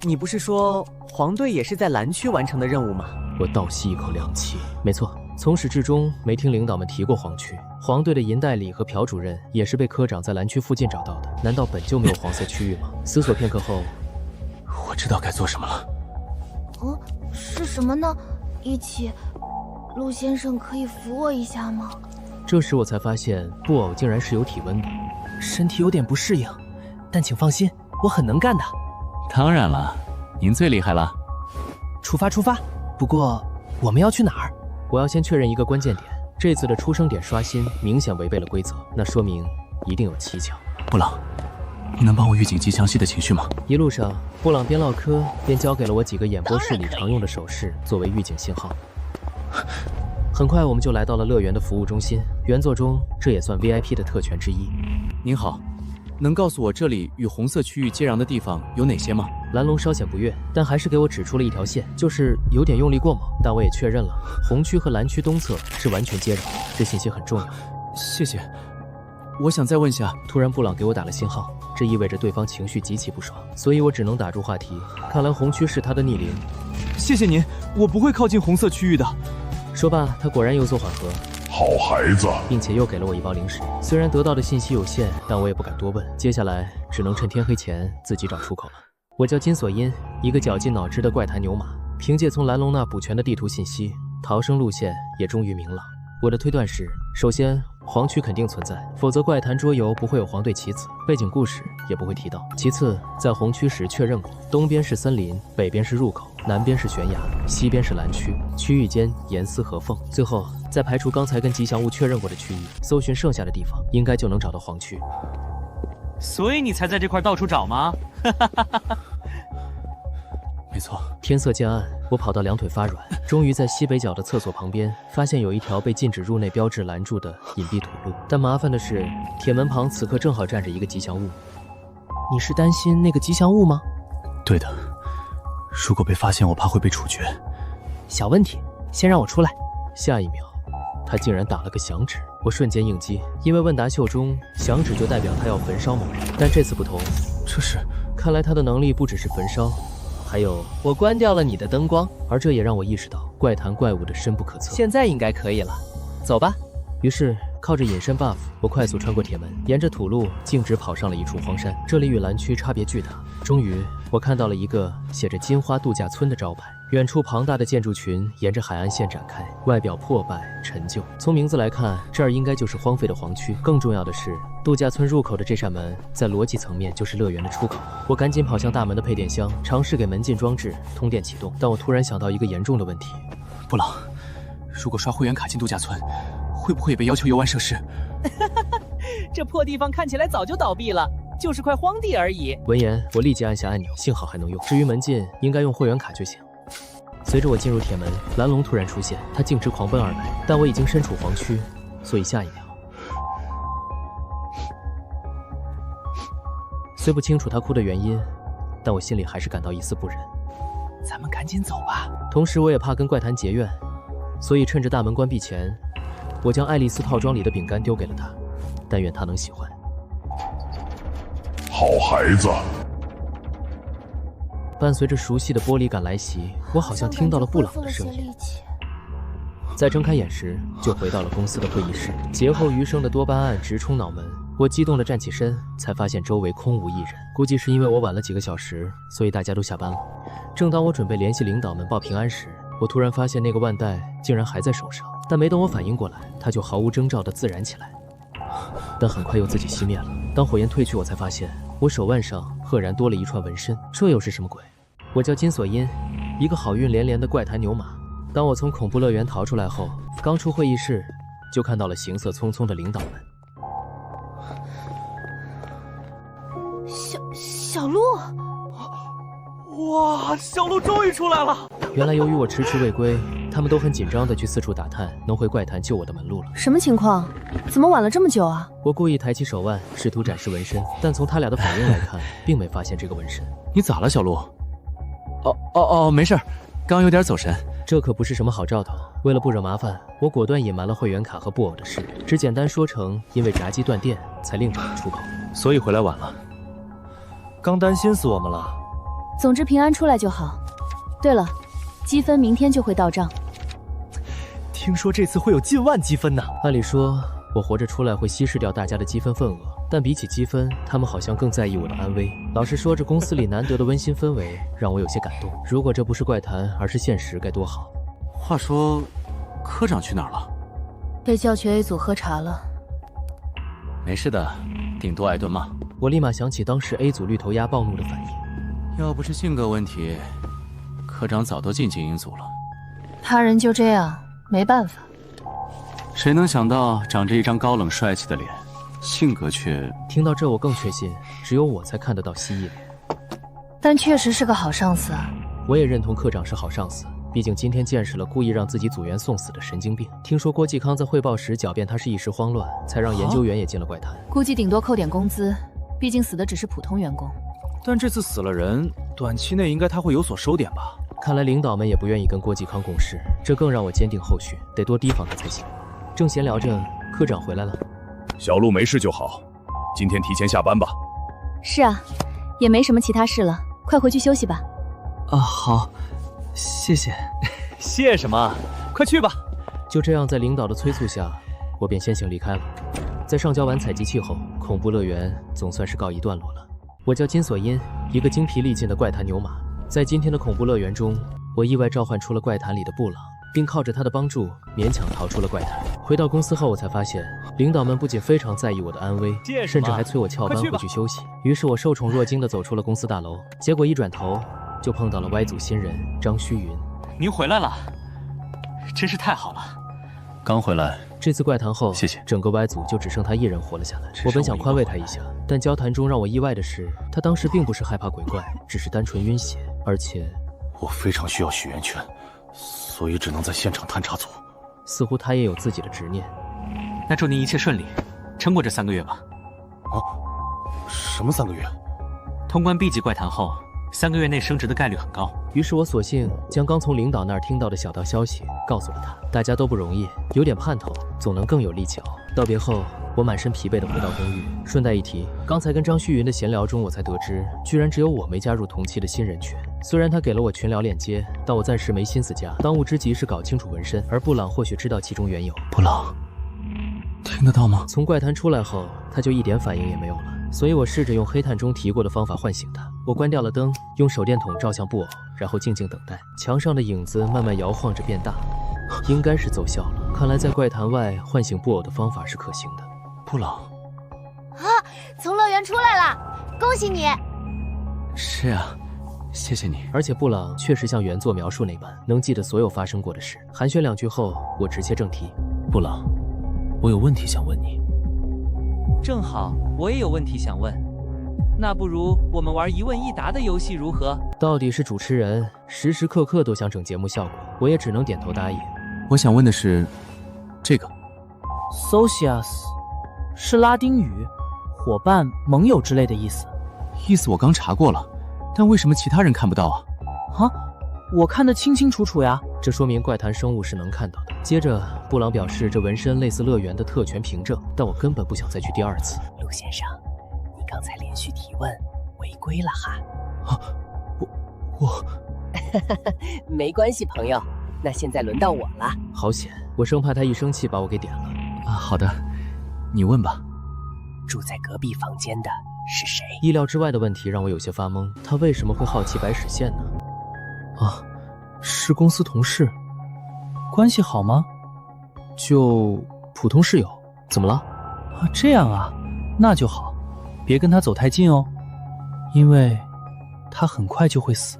你不是说黄队也是在蓝区完成的任务吗？我倒吸一口凉气。没错，从始至终没听领导们提过黄区。黄队的银代理和朴主任也是被科长在蓝区附近找到的。难道本就没有黄色区域吗？思索片刻后，我知道该做什么了。是什么呢？一起，陆先生可以扶我一下吗？这时我才发现布偶竟然是有体温的，身体有点不适应，但请放心，我很能干的。当然了，您最厉害了。出发！不过我们要去哪儿？我要先确认一个关键点，这次的出生点刷新明显违背了规则，那说明一定有蹊跷。布朗，你能帮我预警吉祥系的情绪吗？一路上，布朗边唠嗑边交给了我几个演播室里常用的手势作为预警信号。很快我们就来到了乐园的服务中心，原作中这也算 VIP 的特权之一。您好，能告诉我这里与红色区域接壤的地方有哪些吗？蓝龙稍显不悦，但还是给我指出了一条线，就是有点用力过猛，但我也确认了红区和蓝区东侧是完全接壤，这信息很重要。谢谢。我想再问下，突然布朗给我打了信号，这意味着对方情绪极其不爽，所以我只能打住话题。看来红区是他的逆鳞。谢谢您，我不会靠近红色区域的。说罢，他果然有所缓和。好孩子，并且又给了我一包零食。虽然得到的信息有限，但我也不敢多问。接下来只能趁天黑前自己找出口了。我叫金锁因，一个绞尽脑汁的怪谈牛马。凭借从蓝龙那补全的地图信息，逃生路线也终于明朗。我的推断是，首先黄区肯定存在，否则怪谈桌游不会有黄队棋子，背景故事也不会提到。其次，在红区时确认过，东边是森林，北边是入口，南边是悬崖，西边是蓝区，区域间严丝合缝。最后再排除刚才跟吉祥物确认过的区域，搜寻剩下的地方，应该就能找到黄区。所以你才在这块到处找吗？没错。天色渐暗，我跑到两腿发软，终于在西北角的厕所旁边发现有一条被禁止入内标志拦住的隐蔽土路。但麻烦的是，铁门旁此刻正好站着一个吉祥物。你是担心那个吉祥物吗？对的，如果被发现，我怕会被处决。小问题，先让我出来。下一秒，他竟然打了个响指，我瞬间应激，因为问答秀中响指就代表他要焚烧某人，但这次不同，这是……看来他的能力不只是焚烧。还有，我关掉了你的灯光，而这也让我意识到怪谈怪物的深不可测。现在应该可以了，走吧。于是靠着隐身 buff， 我快速穿过铁门，沿着土路径直跑上了一处荒山。这里与蓝区差别巨大。终于，我看到了一个写着金花度假村的招牌。远处庞大的建筑群沿着海岸线展开，外表破败陈旧。从名字来看，这儿应该就是荒废的黄区。更重要的是，度假村入口的这扇门，在逻辑层面就是乐园的出口。我赶紧跑向大门的配电箱，尝试给门禁装置通电启动。但我突然想到一个严重的问题：布朗，如果刷会员卡进度假村，会不会也被要求游玩设施？这破地方看起来早就倒闭了，就是块荒地而已。闻言，我立即按下按钮，幸好还能用。至于门禁，应该用会员卡就行。随着我进入铁门，蓝龙突然出现，他径直狂奔而来，但我已经身处黄区，所以下一秒，虽不清楚他哭的原因，但我心里还是感到一丝不忍。咱们赶紧走吧。同时，我也怕跟怪谈结怨，所以趁着大门关闭前，我将爱丽丝套装里的饼干丢给了他，但愿他能喜欢。好孩子。伴随着熟悉的玻璃感来袭，我好像听到了布朗的声音。在睁开眼时，就回到了公司的会议室。劫后余生的多巴胺直冲脑门，我激动地站起身，才发现周围空无一人。估计是因为我晚了几个小时，所以大家都下班了。正当我准备联系领导们报平安时，我突然发现那个腕带竟然还在手上，但没等我反应过来，它就毫无征兆地自燃起来，但很快又自己熄灭了。当火焰退去，我才发现我手腕上赫然多了一串纹身，这又是什么鬼？我叫金锁因，一个好运连连的怪谈牛马。当我从恐怖乐园逃出来后，刚出会议室，就看到了行色匆匆的领导们。小鹿，哇，小鹿终于出来了！原来由于我迟迟未归，他们都很紧张地去四处打探能回怪谈救我的门路了。什么情况？怎么晚了这么久啊？我故意抬起手腕，试图展示纹身，但从他俩的反应来看，并没发现这个纹身。你咋了，小鹿？没事，刚有点走神。这可不是什么好兆头。为了不惹麻烦，我果断隐瞒了会员卡和布偶的事，只简单说成因为闸机断电才另找了出口。所以回来晚了。刚担心死我们了。总之平安出来就好。对了，积分明天就会到账。听说这次会有近万积分呢。按理说，我活着出来会稀释掉大家的积分份额，但比起积分，他们好像更在意我的安危。老实说，这公司里难得的温馨氛围让我有些感动。如果这不是怪谈，而是现实，该多好。话说，科长去哪儿了？被叫去 A 组喝茶了。没事的，顶多挨顿骂。我立马想起当时 A 组绿头鸭暴怒的反应。要不是性格问题，科长早都进精英组了。他人就这样，没办法。谁能想到，长着一张高冷帅气的脸，性格却……听到这，我更确信，只有我才看得到蜥蜴脸。但确实是个好上司啊。我也认同科长是好上司，毕竟今天见识了故意让自己组员送死的神经病。听说郭继康在汇报时狡辩他是一时慌乱，才让研究员也进了怪谈。估计顶多扣点工资，毕竟死的只是普通员工。但这次死了人，短期内应该他会有所收敛吧？看来领导们也不愿意跟郭继康共事，这更让我坚定后续得多提防他才行。正闲聊着，科长回来了。小鹿没事就好，今天提前下班吧。是啊，也没什么其他事了，快回去休息吧。好，谢谢。谢什么？快去吧。就这样，在领导的催促下，我便先行离开了。在上交完采集器后，恐怖乐园总算是告一段落了。我叫金锁阴，一个精疲力尽的怪谈牛马。在今天的恐怖乐园中，我意外召唤出了怪谈里的布朗，并靠着他的帮助勉强逃出了怪谈。回到公司后，我才发现领导们不仅非常在意我的安危，甚至还催我翘班回去休息。于是我受宠若惊地走出了公司大楼，结果一转头就碰到了 Y 组新人张虚云。您回来了，真是太好了。刚回来。这次怪谈后，谢谢。整个 Y 组就只剩他一人活了下来。我本想宽慰他一下，但交谈中让我意外的是，他当时并不是害怕鬼怪，只是单纯晕血，而且我非常需要许愿泉，所以只能在现场探查组。似乎他也有自己的执念。那祝您一切顺利，撑过这3个月吧。什么3个月？通关 B 级怪谈后，3个月内升职的概率很高。于是我索性将刚从领导那儿听到的小道消息告诉了他。大家都不容易，有点盼头，总能更有力气熬。道别后，我满身疲惫地回到公寓。顺带一提，刚才跟张虚云的闲聊中，我才得知，居然只有我没加入同期的新人群。虽然他给了我群聊链接，但我暂时没心思加。当务之急是搞清楚纹身，而布朗或许知道其中缘由。布朗，听得到吗？从怪谈出来后，他就一点反应也没有了。所以我试着用黑炭中提过的方法唤醒他。我关掉了灯，用手电筒照向布偶，然后静静等待。墙上的影子慢慢摇晃着变大，应该是奏效了。看来在怪谈外唤醒布偶的方法是可行的。布朗啊，从乐园出来了，恭喜你！是啊，谢谢你。而且布朗确实像原作描述那般，能记得所有发生过的事。寒暄2句后，我直切正题。布朗，我有问题想问你。正好，我也有问题想问。那不如我们玩一问一答的游戏如何？到底是主持人，时时刻刻都想整节目效果，我也只能点头答应。我想问的是，这个 Socius 是拉丁语，伙伴、盟友之类的意思。意思我刚查过了，但为什么其他人看不到啊？我看得清清楚楚呀。这说明怪谈生物是能看到的。接着，布朗表示这纹身类似乐园的特权凭证，但我根本不想再去第2次。陆先生，你刚才连续提问，违规了哈。我没关系，朋友。那现在轮到我了。好险，我生怕他一生气把我给点了。好的，你问吧。住在隔壁房间的是谁？意料之外的问题让我有些发懵。他为什么会好奇白史县呢？是公司同事，关系好吗？就普通室友。怎么了？这样啊，那就好，别跟他走太近哦，因为他很快就会死。